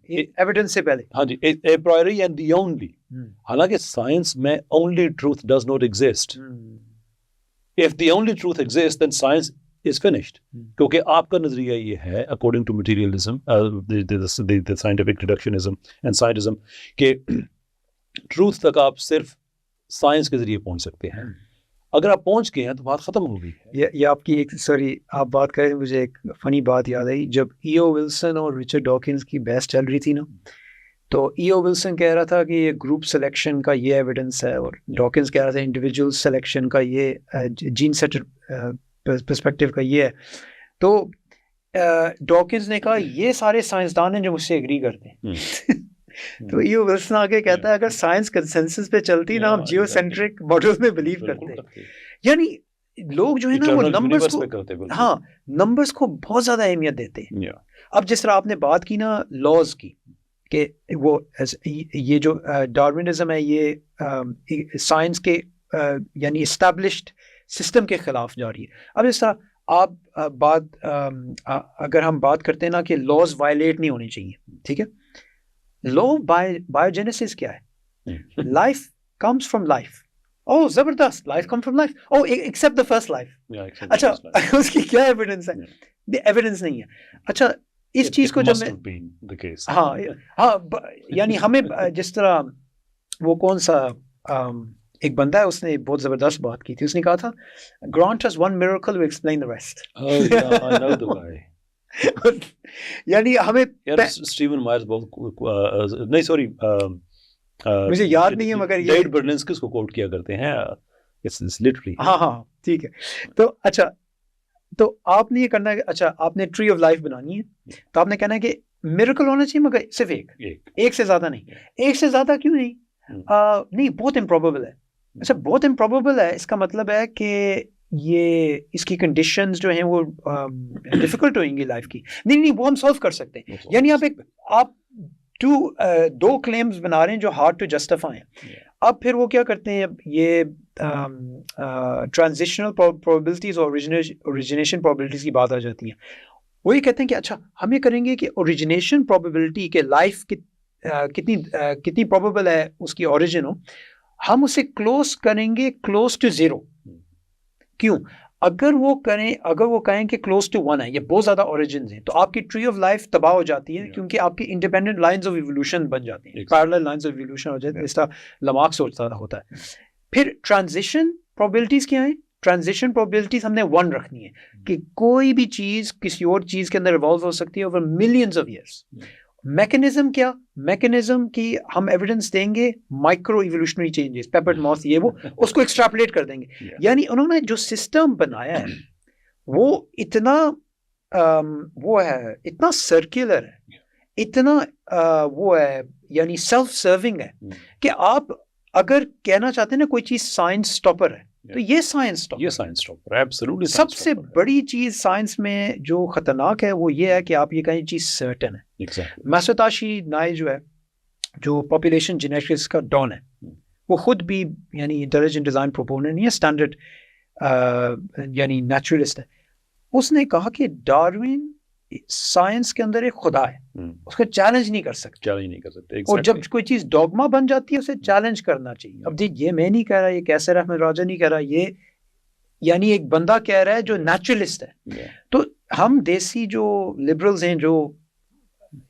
ایویڈنس سے پہلے, ہاں جی, اے پرائری اینڈ دی اونلی, حالانکہ سائنس میں only truth does not exist. If the only truth exists then science is finished. کیونکہ آپ کا نظریہ یہ ہے according to materialism, the scientific reductionism and scientism, کہ truth تک آپ صرف سائنس کے ذریعے پہنچ سکتے ہیں. اگر آپ پہنچ گئے ہیں تو بات ختم ہو گئی ہے. یہ آپ کی ایک آپ بات کریں مجھے ایک فنی بات یاد آئی. جب ایو ولسن اور رچرڈ ڈاکنز کی بحث چل رہی تھی نا, تو ایو ولسن کہہ رہا تھا کہ یہ گروپ سلیکشن کا یہ ایویڈنس ہے, اور ڈاکنز کہہ رہا تھا انڈیویجول سلیکشن کا یہ, جین سیٹ پرسپیکٹیو کا یہ ہے. تو ڈاکنز نے کہا یہ سارے سائنسدان ہیں جو مجھ سے ایگری کرتے ہیں. تو ایو ولسن آگے کہتا ہے اگر سائنس کنسنسس پہ چلتی نا, ہم جیو سینٹرک ماڈل میں بلیو کرتے ہیں. یعنی لوگ جو ہے نا وہ نمبرز کو, ہاں نمبرز کو بہت زیادہ اہمیت دیتے ہیں. اب جس طرح آپ نے بات کی نا لاز کی, کہ وہ یہ جو ڈارونزم ہے یہ سائنس کے یعنی اسٹیبلشڈ سسٹم کے خلاف جا رہی ہے. اب اس طرح آپ اگر ہم بات کرتے ہیں نا کہ لاز وائلیٹ نہیں ہونی چاہیے, ٹھیک ہے. لا بایوجینیسس کیا ہے؟ Life comes from life. او زبردست, لائف کم فرام لائف. او ایکسپٹ دا فرسٹ لائف. اچھا اس کی کیا ایویڈنس ہے؟ ایویڈنس نہیں ہے. اچھا اس چیز کو جب میں ہاں یعنی ہمیں جس طرح وہ کون سا ایک بندہ ہے, اس نے بہت زبردست بات کی تھی. اس نے کہا تھا grant us one miracle we explain the rest. یعنی ہمیں اسٹیون مائرز بہت نہیں سوری مجھے یاد نہیں ہے مگر ڈیوڈ برننسکی اس کو کوٹ کیا کرتے ہیں. ہاں ٹھیک ہے. تو اچھا تو آپ نے یہ کرنا ہے, اچھا آپ نے ٹری آف لائف بنانی ہے, تو آپ نے کہنا ہے کہ میریکل ہونا چاہیے مگر صرف ایک سے زیادہ نہیں. ایک سے زیادہ کیوں نہیں؟ نہیں بہت امپروبیبل ہے. اچھا بہت امپروبیبل ہے, اس کا مطلب ہے کہ یہ اس کی کنڈیشنز جو ہیں وہ ڈیفیکلٹ ہوئیں گی لائف کی. نہیں وہ ہم سالو کر سکتے ہیں. یعنی آپ دو کلیمز بنا رہے ہیں جو ہارڈ ٹو جسٹیفائی ہیں. اب پھر وہ کیا کرتے ہیں, یہ ٹرانزیشنل پروبیبلٹیز اور اوریجنیشن پروبیبلٹیز کی بات آ جاتی ہیں. وہ یہ کہتے ہیں کہ اچھا ہم یہ کریں گے کہ اوریجنیشن پروبیبلٹی کہ لائف کتنی پروبیبل ہے اس کی اوریجن ہو, ہم اسے کلوز کریں گے کلوز ٹو زیرو. کیوں؟ اگر وہ کہیں کہ کلوز ٹو 1 ہے, یہ بہت زیادہ اوریجنز ہیں, تو آپ کی ٹری آف لائف تباہ ہو جاتی ہے, کیونکہ آپ کی انڈیپینڈنٹ لائنز آف ایوولوشن بن جاتی ہیں, پیرلل لائنز آف ایوولوشن ہو جاتی ہیں. اس طرح لمارک سوچتا ہوتا ہے. پھر ٹرانزیشن پروبیبلٹیز کیا ہیں؟ ٹرانزیشن پروبیبلٹیز ہم نے 1 رکھنی ہے کہ کوئی بھی چیز کسی اور چیز کے اندر ایوالو ہو سکتی ہے over millions of years. Mechanism کیا؟ میکنزم کی ہم ایویڈنس دیں گے micro evolutionary changes, papered mouth, یہ وہ اس کو ایکسٹراپولیٹ کر دیں گے. یعنی انہوں نے جو سسٹم بنایا ہے وہ اتنا سرکولر ہے, اتنا وہ ہے یعنی سیلف سرونگ ہے کہ آپ اگر کہنا چاہتے ہیں نا کوئی چیز سائنس اسٹاپر ہے تو یہ سائنس اسٹاپر ہے. سب سے بڑی چیز سائنس میں جو خطرناک ہے وہ یہ ہے کہ آپ یہ کہیں چیز سرٹن ہے. مساتاشی نائے جو ہے, جو پاپولیشن جینیٹکس کا ڈان ہے, وہ خود بھی یعنی انٹیلیجنٹ ڈیزائن پروپوننٹ نہیں ہے, اسٹینڈرڈ یعنی نیچرلسٹ ہے. اس نے کہا کہ ڈاروین سائنس کے اندر ایک خدا ہے, اس کا چیلنج نہیں کر سکتے. اور جب کوئی چیز ڈوگما بن جاتی ہے اسے چیلنج کرنا چاہیے. اب یہ میں نہیں کہہ رہا, یہ کیسر احمد راجہ نہیں کہہ رہا, یہ یعنی ایک بندہ کہہ رہا ہے جو نیچرلسٹ ہے. تو ہم دیسی جو لبرلز ہیں جو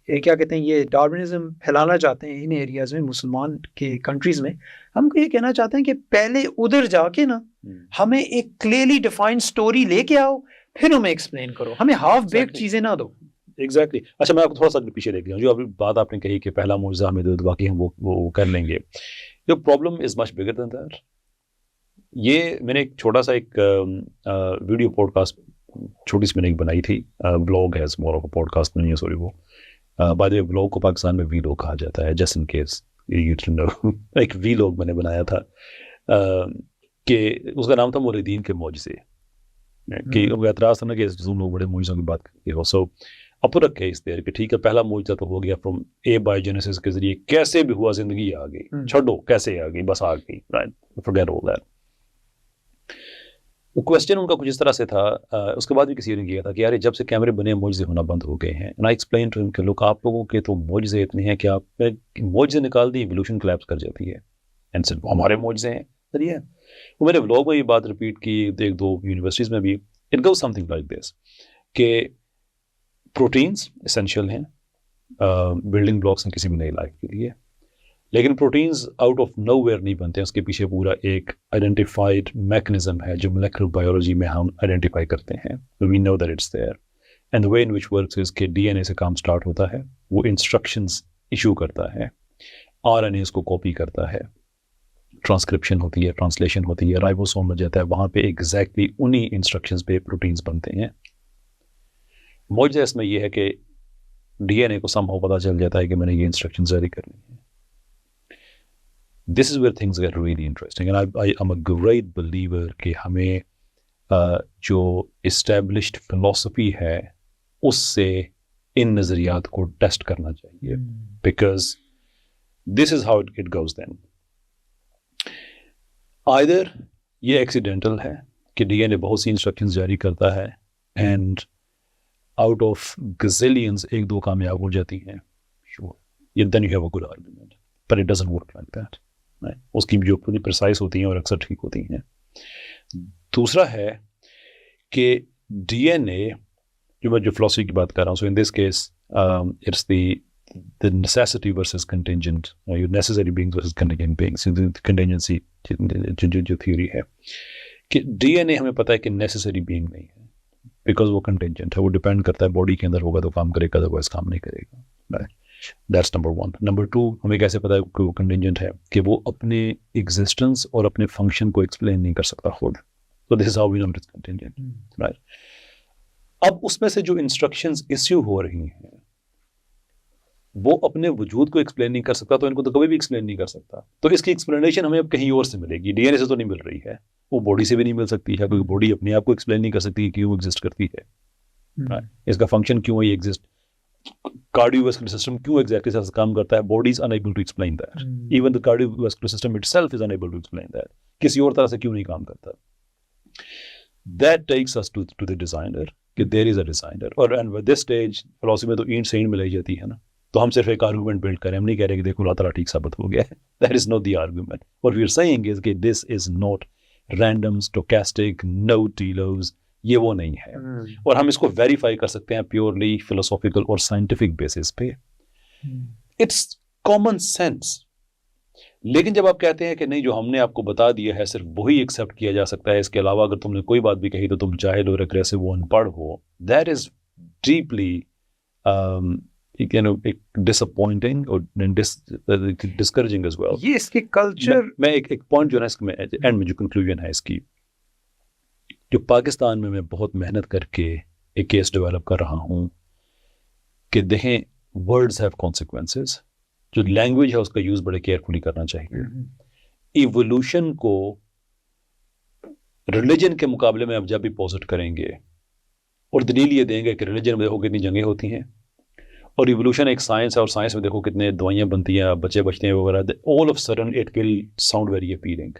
کیا کہتے ہیں یہ ڈارونزم پھیلانا چاہتے ہیں ان ایریاز میں, مسلمان کے کنٹریز میں, ہم کو یہ کہنا چاہتے ہیں کہ پہلے ادھر جا کے نا ہمیں ایک کلیئرلی ڈیفائنڈ سٹوری لے کے آؤ, پھر ہمیں ایکسپلین کرو, ہمیں ہاف بیکڈ چیزیں نہ دو. ایگزیکٹلی. اچھا میں آپ کو تھوڑا سا پیچھے دیکھ لیا, جو ابھی بات آپ نے کہی کہ پہلا معجزہ ہمیں دے دو باقی ہم وہ کر لیں گے. جو problem is much bigger then that. یہ میں نے ایک چھوٹا سا ایک ویڈیو پوڈ کاسٹ چھوٹی سی میں نے ایک بنائی تھی. بلاگ ہے, more of a podcast نہیں ہے, سوری. وہ بائی دا وے بلاگ کو پاکستان میں وی لوگ کہا جاتا ہے, just in case you to know. ایک وی لوگ میں نے بنایا تھا کہ اس کا نام تھا موریدین کے معجزے. کہ اعتراض تھا نا کہ تم لوگ بڑے معجزوں کی بات کرتے ہو. سو اپر اے کیس دیر کہ ٹھیک ہے پہلا معجزہ تو ہو گیا فرام اے بایوجینیسس کے ذریعے کیسے بھی ہوا زندگی آ گئی, چھوڑو کیسے آ گئی, بس آ گئی, رائٹ, فورگیٹ آل دیٹ. وہ کوشچن ان کا کچھ اس طرح سے تھا, اس کے بعد بھی کسی نے کیا تھا کہ یار جب سے کیمرے بنے معجزے ہونا بند ہو گئے ہیں. اینڈ آئی ایکسپلین ٹو ہم کہ لوگ آپ لوگوں کے تو معجزے اتنے ہیں کہ آپ معجزے نکال دی ایوولوشن کلیپس کر جاتی ہے. اینڈ صرف ہمارے معجزے ہیں سر یہ وہ میں نے ولاگ میں یہ بات ریپیٹ کی ایک دو یونیورسٹیز میں بھی. It goes something like this کہ پروٹینس اسینشیل ہیں, بلڈنگ بلاکس ہیں کسی بھی نئی لائف کے لیے, لیکن proteins out of nowhere نہیں بنتے ہیں. اس کے پیچھے پورا ایک آئیڈینٹیفائڈ میکنزم ہے جو مولیکولر بایولوجی میں ہم آئیڈینٹیفائی کرتے ہیں. We know that it's there and the way in which works is کہ ڈی این اے سے کام سٹارٹ ہوتا ہے, وہ انسٹرکشنز ایشو کرتا ہے, آر این اے کو کاپی کرتا ہے, ٹرانسکرپشن ہوتی ہے, ٹرانسلیشن ہوتی ہے, رائبوسوم میں جاتا ہے, وہاں پہ ایگزیکٹلی انہی انسٹرکشنز پہ پروٹینز بنتے ہیں. معجزہ اس میں یہ ہے کہ ڈی این اے کو سم ہو پتہ چل جاتا ہے کہ میں نے یہ انسٹرکشن جاری کرنی ہے. This is where things get really interesting and I'm a great believer کہ ہمیں جو established philosophy ہے اس سے ان نظریات کو ٹیسٹ کرنا چاہیے, because this is how it goes then. Either یہ accidental ہے کہ ڈی این اے بہت سی انسٹرکشنز جاری کرتا ہے and out of gazillions ایک دو کامیاب ہو جاتی ہیں, sure, then you have a good argument, but it doesn't work like that. اس کی جو پوری پرسائز ہوتی ہیں اور اکثر ٹھیک ہوتی ہیں. دوسرا ہے کہ ڈی این اے جو میں جو فلاسفی کی بات کر رہا ہوں, so in this case it's the necessity versus contingent, necessary beings versus contingent beings, contingency جو تھیوری ہے کہ ڈی این اے ہمیں پتہ ہے کہ نیسیسری بینگ نہیں ہے بیکاز وہ کنٹینجنٹ ہے, وہ ڈپینڈ کرتا ہے باڈی کے اندر ہوگا تو کام کرے گا, ادروائز کام نہیں کرے گا. That's number one. Number two, ہمیں کیسے پتا ہے کہ وہ کنٹینجنٹ ہے کہ وہ اپنے ایگزسٹنس اور اپنے فنکشن کو ایکسپلین نہیں کر سکتا خود. So this is how we know it's contingent. Right. اب اس میں سے جو انسٹرکشنز ایشو ہو رہی ہیں وہ اپنے وجود کو ایکسپلین نہیں کر سکتا, تو ان کو تو کبھی بھی ایکسپلین نہیں کر سکتا. تو اس کی ایکسپلینیشن ہمیں اب کہیں اور سے ملے گی, ڈی این اے سے تو نہیں مل رہی ہے, وہ باڈی سے بھی نہیں مل سکتی ہے, کیونکہ باڈی اپنے آپ کو ایکسپلین نہیں کر سکتی کیوں ایگزسٹ کرتی ہے, اس کا فنکشن کیوں ہے یہ ایگزسٹ, cardiovascular system کیوں ایگزیکٹلی سے کام کرتا ہے, body is unable to explain that. Even the cardiovascular system itself is unable to explain that. کسی اور طرح سے کیوں نہیں کام کرتا. That takes us to the designer, کہ there is a designer. اور and with this stage philosophy میں تو اینڈ سے اینڈ میں لے جاتی ہے نا, تو ہم صرف ایک آرگومنٹ بلڈ کریں, ہم نہیں کہہ رہے کہ دیکھو اللہ تعالیٰ ٹھیک ثابت ہو گیا ہے. That is not the argument. What we are saying is کہ this is not random, stochastic, no telos. یہ وہ نہیں ہے, اور ہم اس کو ویریفائی کر سکتے ہیں پیورلی فلسافیکل اور سائنٹیفک بیسس پہ. It's common sense. لیکن جب آپ کہتے ہیں کہ نہیں جو ہم نے آپ کو بتا دیا ہے صرف وہی ایکسیپٹ کیا جا سکتا ہے, اس کے علاوہ اگر تم نے کوئی بات بھی کہی تو تم جاہل اور اگریسو و ان پڑھ ہو, دیٹ از ڈیپلی ڈساپوائنٹنگ اور ڈسکریجنگ ایز ویل. یہ اس کے کلچر میں ایک پوائنٹ جو ہے نا اس میں اینڈ میں جو کنکلوژن ہے اس کی, جو پاکستان میں بہت محنت کر کے ایک کیس ڈیولپ کر رہا ہوں کہ دیکھیں ورڈز ہیو کانسیکوینسز, جو لینگویج ہے اس کا یوز بڑے کیئرفلی کرنا چاہیے. ایوولوشن کو ریلیجن کے مقابلے میں اب جب بھی پوزٹ کریں گے اور دلیل یہ دیں گے کہ ریلیجن میں دیکھو کتنی جنگیں ہوتی ہیں اور ایوولوشن ایک سائنس ہے, اور سائنس میں دیکھو کتنے دوائیاں بنتی ہیں, بچے بچتے ہیں وغیرہ, all of sudden it will sound very appealing.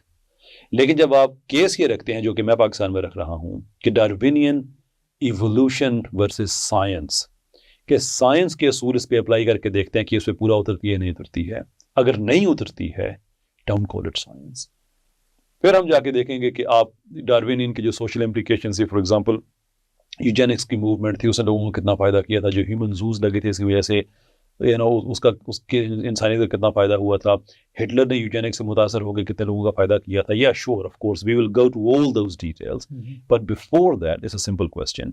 لیکن جب آپ کیس یہ رکھتے ہیں جو کہ میں پاکستان میں رکھ رہا ہوں کہ ڈاروینین ایوولوشن ورسز سائنس, کہ سائنس کے اصول اس پہ اپلائی کر کے دیکھتے ہیں کہ اس پہ پورا اترتی ہے نہیں اترتی ہے, اگر نہیں اترتی ہے ڈونٹ کال اٹ سائنس. پھر ہم جا کے دیکھیں گے کہ آپ ڈاروینین کی جو سوشل امپلیکیشن تھی, فار ایگزامپل یوجینکس کی موومنٹ تھی, اس نے لوگوں کو کتنا فائدہ کیا تھا, جو ہیومن زوز لگے تھے اس کی وجہ سے اس کے انسانیت کا کتنا فائدہ ہوا تھا. ہٹلر نے یوجینکس سے متاثر ہو کے کتنے لوگوں کا فائدہ کیا تھا. یا sure of course we will go to all those details, but before that it's a simple question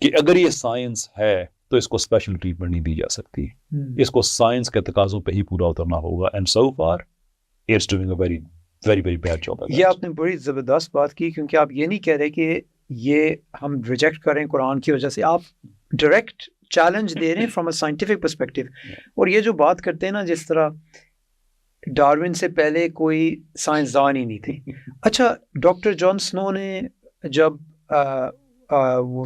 کہ اگر یہ سائنس ہے تو اس کو اسپیشل ٹریٹمنٹ نہیں دی جا سکتی, اس کو سائنس کے تقاضوں پہ ہی پورا اترنا ہوگا. And so for its doing a very very very bad job. یہ آپ نے بڑی زبردست بات کی, کیونکہ آپ یہ نہیں کہہ رہے کہ یہ ہم ریجیکٹ کریں قرآن کی وجہ سے, آپ ڈائریکٹ چیلنج دے رہے ہیں فرام اے سائنٹیفک پرسپیکٹو. اور یہ جو بات کرتے ہیں نا, جس طرح ڈارون سے پہلے کوئی سائنسدان ہی نہیں تھی. اچھا, ڈاکٹر جان سنو نے جب انہوں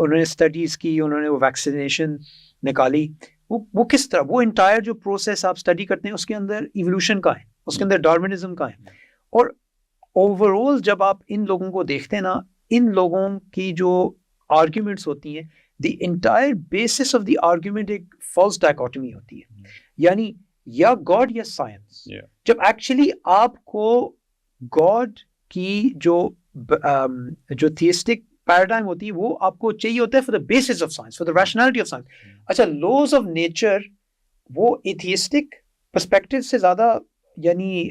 نے اسٹڈیز کی, انہوں نے وہ ویکسینیشن نکالی, وہ کس طرح, وہ انٹائر جو پروسیس آپ اسٹڈی کرتے ہیں اس کے اندر ایولیوشن کا ہے, اس کے اندر ڈارونزم کا ہے. اور اوور آل جب آپ ان لوگوں کو دیکھتے ہیں نا, ان لوگوں کی جو آرگیومنٹس ہوتی ہیں, the entire basis of the argument ایک فالس ڈائکوٹمی ہوتی ہے, یعنی یا گاڈ یا سائنس. جب ایکچولی آپ کو گاڈ کی جو تھیسٹک پیراڈائم ہوتی ہے وہ آپ کو چاہیے ہوتا ہے for the basis of science, for the rationality of science. اچھا, لاز آف نیچر وہ ایتھیسٹک پرسپیکٹو سے زیادہ, یعنی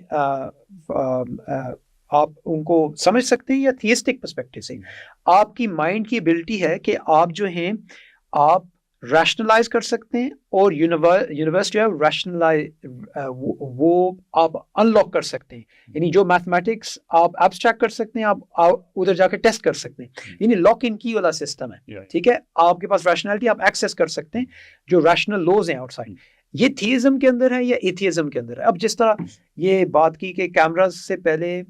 آپ ان کو سمجھ سکتے ہیں, یا تھیسٹک پرسپیکٹو سے آپ کی مائنڈ کی ایبلٹی ہے کہ آپ جو ہیں آپ ریشنلائز کر سکتے ہیں, اور یونیورس جو ہے ریشنلائز وہ آپ انلاک کر سکتے ہیں. یعنی جو میتھمیٹکس آپ ایبسٹریکٹ کر سکتے ہیں, آپ ادھر جا کے ٹیسٹ کر سکتے ہیں. یعنی لاک ان کی والا سسٹم ہے, ٹھیک ہے, آپ کے پاس ریشنلٹی, آپ ایکسیس کر سکتے ہیں جو ریشنل لوز ہیں آؤٹ سائڈ. یہ تھیزم کے اندر ہے یا ایتھیزم کے اندر ہے. اب جس طرح یہ بات کی کہ کیمرہ سے پہلے,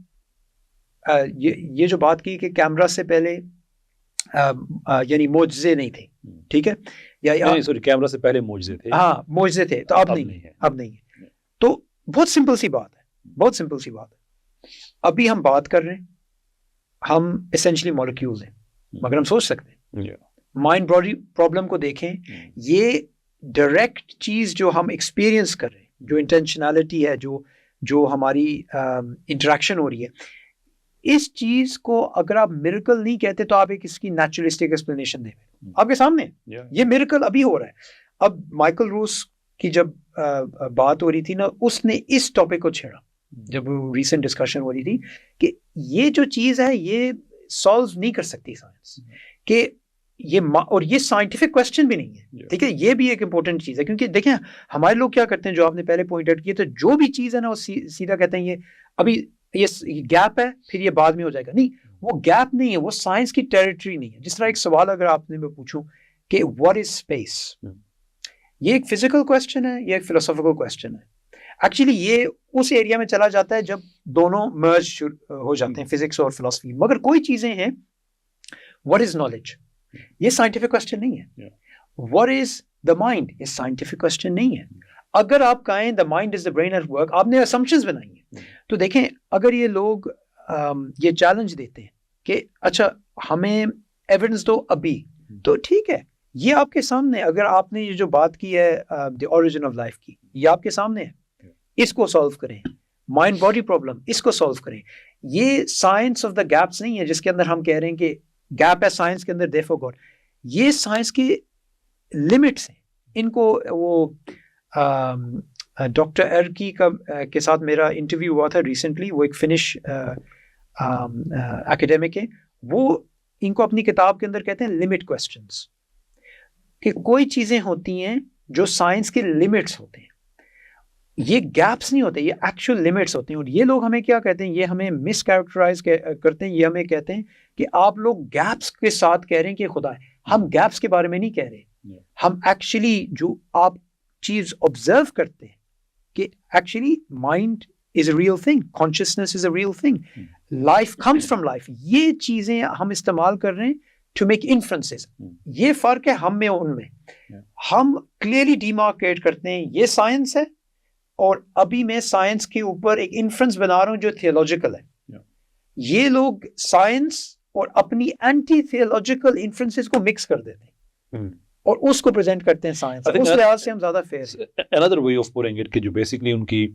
یہ جو بات کی کہ کیمرہ سے پہلے یعنی معجزے نہیں تھے, ٹھیک ہے, یا سوری کیمرہ سے پہلے معجزے تھے, ہاں معجزے تھے, تو اب نہیں ہے. تو بہت سمپل سی بات ہے, بہت سمپل سی بات ہے. ابھی ہم بات کر رہے ہیں, ہم اسینشلی مالیکیولز ہیں, مگر ہم سوچ سکتے ہیں. مائنڈ باڈی پرابلم کو دیکھیں, یہ ڈائریکٹ چیز جو ہم ایکسپیرئنس کر رہے ہیں, جو انٹینشنالٹی ہے, جو ہماری انٹریکشن ہو رہی ہے, اس چیز کو اگر آپ میریکل نہیں کہتے تو آپ ایک اس کی نیچرلسٹک ایکسپلینیشن دیں. آپ کے سامنے یہ میریکل ابھی ہو رہا ہے. اب مائیکل روس کی جب بات ہو رہی تھی نا, اس نے اس ٹاپک کو چھیڑا جب ریسنٹ ڈسکشن ہو رہی تھی کہ یہ جو چیز ہے یہ سالو نہیں کر سکتی سائنس, کہ یہ اور یہ سائنٹیفک کوشچن بھی نہیں ہے, ٹھیک ہے. یہ بھی ایک امپورٹنٹ چیز ہے, کیونکہ دیکھیں ہمارے لوگ کیا کرتے ہیں, جو آپ نے پہلے پوائنٹ آؤٹ کیا, تو جو بھی چیز ہے نا وہ سیدھا کہتے ہیں یہ ابھی یہ گیپ ہے, پھر یہ بعد میں ہو جائے گا. نہیں, وہ گیپ نہیں ہے, وہ سائنس کی ٹیریٹری نہیں ہے. جس طرح ایک سوال اگر آپ نے میں پوچھوں کہ واٹ از اسپیس, یہ ایک فزیکل کوشچن ہے, یہ ایک فلسافیکل کوشچن ہے. ایکچولی یہ اس ایریا میں چلا جاتا ہے جب دونوں مرج ہو جاتے ہیں, فزکس اور فلسفی. مگر کوئی چیزیں ہیں, واٹ از نالج, یہ سائنٹیفک کوشچن نہیں ہے. واٹ از دا مائنڈ, یہ سائنٹیفک کوشچن نہیں ہے. اگر آپ کہیں the mind is the brain at work, آپ نے اسمپشنز بنائی ہیں. تو دیکھیں اگر یہ لوگ یہ چیلنج دیتے ہیں کہ اچھا ہمیں ایویڈنس دو ابھی, تو ٹھیک ہے, یہ آپ کے سامنے. اگر آپ نے یہ جو بات کی ہے دی اوریجن آف لائف کی, یہ آپ کے سامنے ہے, اس کو سالو کریں. مائنڈ باڈی پرابلم, اس کو سالو کریں. یہ سائنس آف دا گیپس نہیں ہے جس کے اندر ہم کہہ رہے ہیں کہ گیپ ہے سائنس کے اندر, دیرفور گاڈ. یہ سائنس کی لمٹس ہیں. ان کو وہ ڈاکٹر ارکی کے ساتھ میرا انٹرویو ہوا تھا ریسنٹلی, وہ ایک فنش ایکیڈیمک ہے. وہ ان کو اپنی کتاب کے اندر کہتے ہیں لمٹ کویسچنس, کہ کوئی چیزیں ہوتی ہیں جو سائنس کے لمٹس ہوتے ہیں, یہ گیپس نہیں ہوتے, یہ ایکچوئل لمٹس ہوتے ہیں. اور یہ لوگ ہمیں کیا کہتے ہیں, یہ ہمیں مس کیریکٹرائز کرتے ہیں. یہ ہمیں کہتے ہیں کہ آپ لوگ گیپس کے ساتھ کہہ رہے ہیں کہ خدا ہے. ہم گیپس کے بارے میں نہیں کہہ رہے, ہم ایکچولی جو آپ چیز آبزرو کرتے ہیں کہ actually mind is a real thing, consciousness is a real thing, life comes from life. یہ چیزیں ہم استعمال کر رہے ہیں ٹو میک انفرنسز. یہ فرق ہے ہم میں اور ان میں. ہم کلیئرلی ڈیمارکیٹ کرتے ہیں یہ سائنس ہے, اور ابھی میں سائنس کے اوپر ایک انفرنس بنا رہا ہوں جو تھیولوجیکل ہے. یہ لوگ سائنس اور اپنی اینٹی تھیولوجیکل انفرنسز کو مکس کر دیتے ہیں اور اس کو پریزنٹ کرتے ہیں سائنس. اس لحاظ سے ہم زیادہ فیئر ہیں. another way of putting it کہ جو بیسکلی ان کی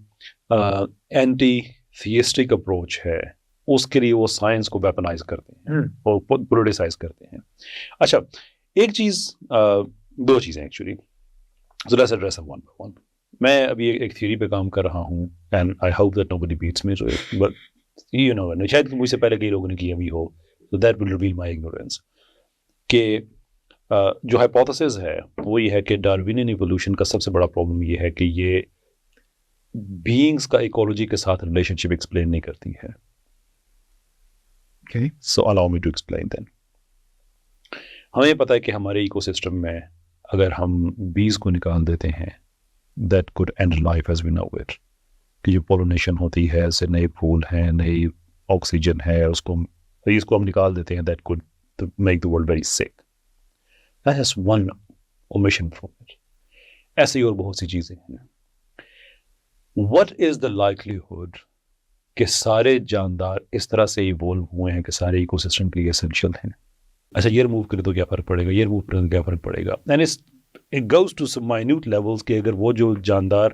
اینٹی تھیسٹک اپروچ ہے, اس کے لیے وہ سائنس کو ویپنائز کرتے ہیں اور پولیٹیسائز کرتے ہیں. اچھا, ایک چیز, دو چیزیں actually, so let's address them one by one. میں ابھی ایک تھیوری پہ کام کر رہا ہوں and I hope that nobody beats me, so but you know, شاید مجھ سے پہلے کئی لوگوں نے کیا بھی ہو, so that will reveal my ignorance. کہ جو ہائپوتھسز ہے وہ یہ ہے کہ ڈاروینین ایوولوشن کا سب سے بڑا پرابلم یہ ہے کہ یہ بینگز کا ایکولوجی کے ساتھ ریلیشن شپ ایکسپلین نہیں کرتی ہے. So allow me to explain then. ہمیں پتہ ہے کہ ہمارے ایکو سسٹم میں اگر ہم بیز کو نکال دیتے ہیں, that could end life as we know it. کہ جو پولینیشن ہوتی ہے, ایسے نئے پھول ہیں, نئی آکسیجن ہے, اس کو اس کو ہم نکال دیتے ہیں, that could make the world very sick. That has one omission from it. ایسے ہی اور بہت سی چیزیں ہیں. What is the likelihood کہ سارے جاندار اس طرح سے ایوولو ہوئے ہیں کہ سارے ایکو سسٹم کے لیے اسینشیل ہیں؟ اچھا یہ ریموو کرے تو کیا فرق پڑے گا, یہ ریموو کرے تو کیا فرق پڑے گا. And it goes to some minute levels کہ اگر وہ جو جاندار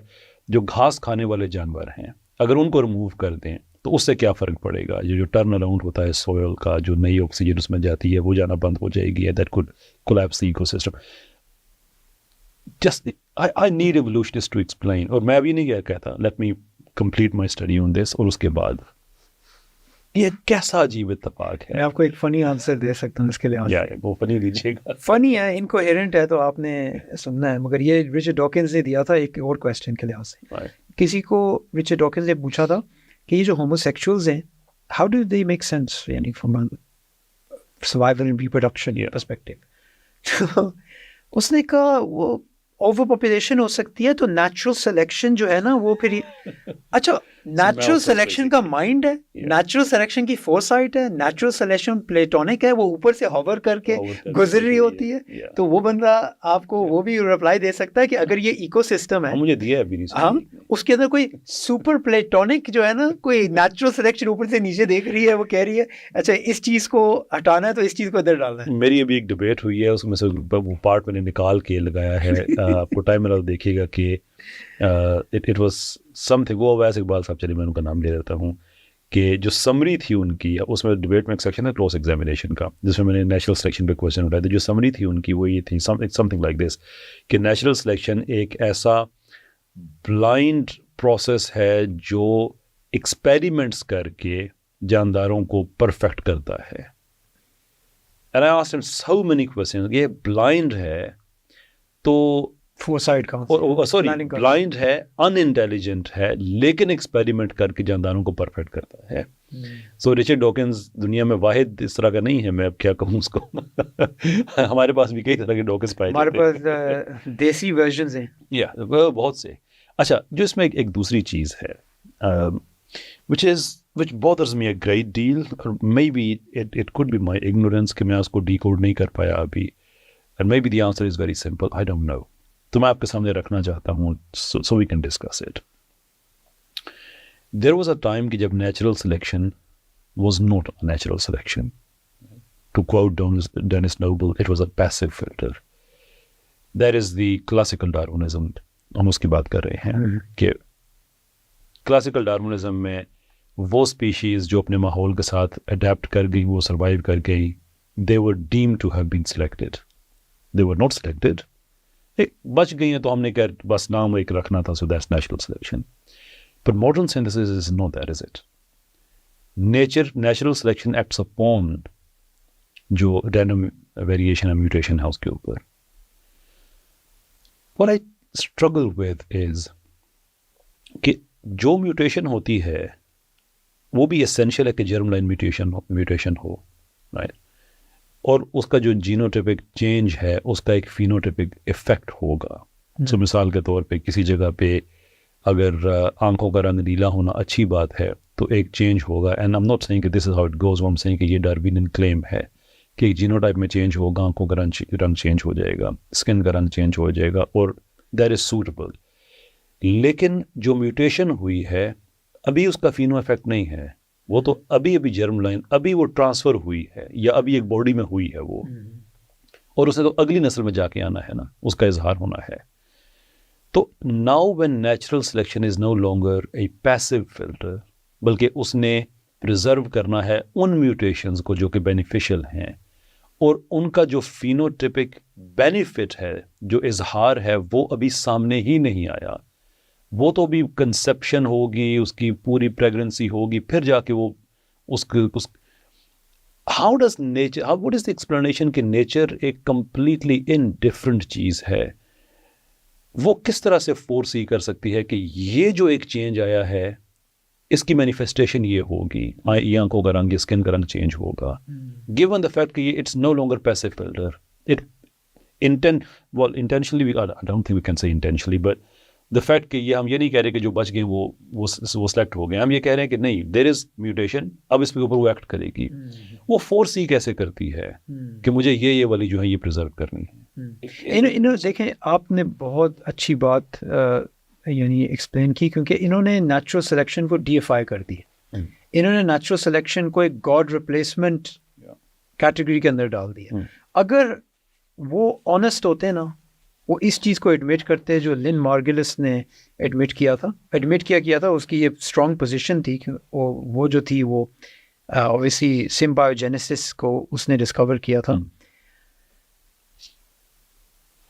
جو گھاس کھانے والے جانور ہیں اگر ان کو ریموو کر دیں تو اس سے کیا فرق پڑے گا. جو ٹرن اراؤنڈ ہوتا ہے سوئل کا, جو نئی آکسیجن اس میں جاتی ہے وہ جانا بند ہو جائے گی. That could collapse the ecosystem. Just I need evolutionists to explain. اور میں ابھی نہیں کیا کہتا, let me complete my study on this. اور اس کے بعد یہ کیسا عجیب اتفاق ہے. میں آپ کو ایک فنی آنسر دے سکتا ہوں اس کے لیے. وہ فنی دیجیے گا. فنی ہے, انکوہیرنٹ ہے تو آپ نے سننا ہے, مگر یہ رچرڈ ڈاکنز نے دیا تھا ایک اور کویسچن کے لحاظ سے. کسی کو رچرڈ ڈاکنز نے پوچھا تھا کہ یہ جو ہومو سیکچولز ہیں how do they make sense, یعنی from survival and reproduction perspective. اس نے کہا وہ اوور پاپولیشن ہو سکتی ہے تو نیچرل سلیکشن جو ہے نا وہ پھر اچھا نیچرل سلیکشن کا مائنڈ ہے, نیچرل سلیکشن کی فورسائٹ ہے, نیچرل سلیکشن پلیٹونک ہے, وہ اوپر سے ہوور کر کے گزر رہی ہوتی ہے. تو وہ بندہ آپ کو وہ بھی رپلائی دے سکتا ہے کہ اگر یہ ایکو سسٹم ہے مجھے دیا ہے ہم اس کے اندر کوئی سپر پلیٹونک جو ہے نا کوئی نیچرل سلیکشن اوپر سے نیچے دیکھ رہی ہے, وہ کہہ رہی ہے اچھا اس چیز کو ہٹانا ہے تو اس چیز کو ادھر ڈالنا ہے. میری ابھی ایک ڈبیٹ ہوئی ہے, اس میں سے وہ پارٹ میں نے نکال کے لگایا ہے. آپ کو ٹائم ملا دیکھیے گا کہ اٹ واز سم تھنگ. وہ ویسے اقبال صاحب, چلیے میں ان کا نام لے لیتا ہوں, کہ جو سمری تھی ان کی, اس میں ڈبیٹ میں ایک سیکشن ہے کراس ایگزامینیشن کا جس میں نے نیچرل سلیکشن پہ کوشچن اٹھایا تھا. جو سمری تھی ان کی وہ یہ تھی سم تھنگ لائک دس کہ نیچرل سلیکشن ایک ایسا بلائنڈ پروسیس ہے جو ایکسپیریمنٹس کر کے جانداروں کو پرفیکٹ کرتا ہے. اینڈ آئی آسکڈ ہم سو مینی کویسچنز. یہ بلائنڈ ہے تو فورسائٹ کا, سوری بلائنڈ ہے, ان انٹیلیجنٹ ہے, لیکن ایکسپیریمنٹ کر کے جانداروں کو پرفیکٹ کرتا ہے. سو رچرڈ ڈاکنز دنیا میں واحد اس طرح کا نہیں ہے, میں اب کیا کہوں اس کو. ہمارے پاس بھی کئی طرح کے ڈاکنز پائے جاتے ہیں, ہمارے پاس دیسی ورژنز ہیں بہت سے. اچھا جو اس میں ایک دوسری چیز ہے which bothers me a great deal, or maybe it could be my ignorance کہ میں اس کو ڈیکوڈ نہیں کر پایا ابھی, and maybe the answer is very simple, I don't know. تو میں آپ کے سامنے رکھنا چاہتا ہوں so we can discuss it. There was a time کہ جب natural selection was not a natural selection. To quote Dennis Noble, it was a passive filter. That is the classical Darwinism. ہم اس کی بات کر رہے ہیں کہ کلاسیکل ڈارونزم میں وہ اسپیشیز جو اپنے ماحول کے ساتھ اڈیپٹ کر گئی, وہ سروائیو کر گئی, they were deemed to have been selected. They were not selected. بچ گئی ہیں تو ہم نے کہا بس نام ایک رکھنا تھا, so that's natural selection. But modern synthesis is not that, is it? Natural selection acts upon جو random variation and mutation ہے اس کے اوپر. What I struggle with is کہ جو میوٹیشن ہوتی ہے وہ بھی اسینشیل ہے کہ جرم لائن میوٹیشن ہو, رائٹ, اور اس کا جو جینوٹیپک چینج ہے اس کا ایک فینوٹیپک ایفیکٹ ہوگا. سو مثال کے طور پہ کسی جگہ پہ اگر آنکھوں کا رنگ نیلا ہونا اچھی بات ہے تو ایک چینج ہوگا. اینڈ I'm not saying کہ this is how it goes, I'm saying کہ یہ ڈارونین کلیم ہے کہ ایک جینوٹائپ میں چینج ہوگا, آنکھوں کا رنگ چینج ہو جائے گا, اسکن کا رنگ چینج ہو جائے گا, اور that is suitable. لیکن جو میوٹیشن ہوئی ہے ابھی اس کا فینو ایفیکٹ نہیں ہے, وہ تو ابھی جرم لائن ابھی وہ ٹرانسفر ہوئی ہے یا ابھی ایک باڈی میں ہوئی ہے وہ, اور اسے تو اگلی نسل میں جا کے آنا ہے نا, اس کا اظہار ہونا ہے. تو now when natural selection is no longer a passive filter, بلکہ اس نے پریزرو کرنا ہے ان میوٹیشنز کو جو کہ بینیفیشل ہیں, اور ان کا جو فینوٹیپک بینیفٹ ہے, جو اظہار ہے, وہ ابھی سامنے ہی نہیں آیا. وہ تو بھی کنسیپشن ہوگی, اس کی پوری پریگننسی ہوگی, پھر جا کے وہ how does nature, what is the explanation کہ نیچر ایک کمپلیٹلی انڈفرنٹ چیز ہے. وہ کس طرح سے فورس ہی کر سکتی ہے کہ یہ جو ایک چینج آیا ہے اس کی مینیفیسٹیشن یہ ہوگی, یہ آنکھوں کا رنگ, اسکن کا رنگ چینج ہوگا, given the fact کہ یہ it's no longer passive filter. Intentionally, I don't think we can say intentionally, but the fact کہ یہ ہم یہ نہیں کہہ رہے کہ جو بچ گئے وہ سلیکٹ ہو گئے, ہم یہ کہہ رہے ہیں کہ نہیں, دیر از میوٹیشن, اب اس کے اوپر وہ ایکٹ کرے گی. وہ فورس ہی کیسے کرتی ہے کہ مجھے یہ والی جو ہے یہ پریزرو کرنی ہے. انہوں دیکھیں آپ نے بہت اچھی بات یعنی ایکسپلین کی, کیونکہ انہوں نے نیچرل سلیکشن کو ڈی ایفائی کر دی. انہوں نے نیچرل سلیکشن کو ایک گاڈ ریپلیسمنٹ کیٹیگری کے اندر ڈال دیا. اگر وہ آنیسٹ ہوتے نا, وہ اس چیز کو ایڈمٹ کرتے جو لن مارگلس نے ایڈمٹ کیا تھا, اس کی یہ اسٹرانگ پوزیشن تھی کہ وہ جو تھی وہ اوبیسلی سمبایوجینیسس کو اس نے ڈسکور کیا تھا.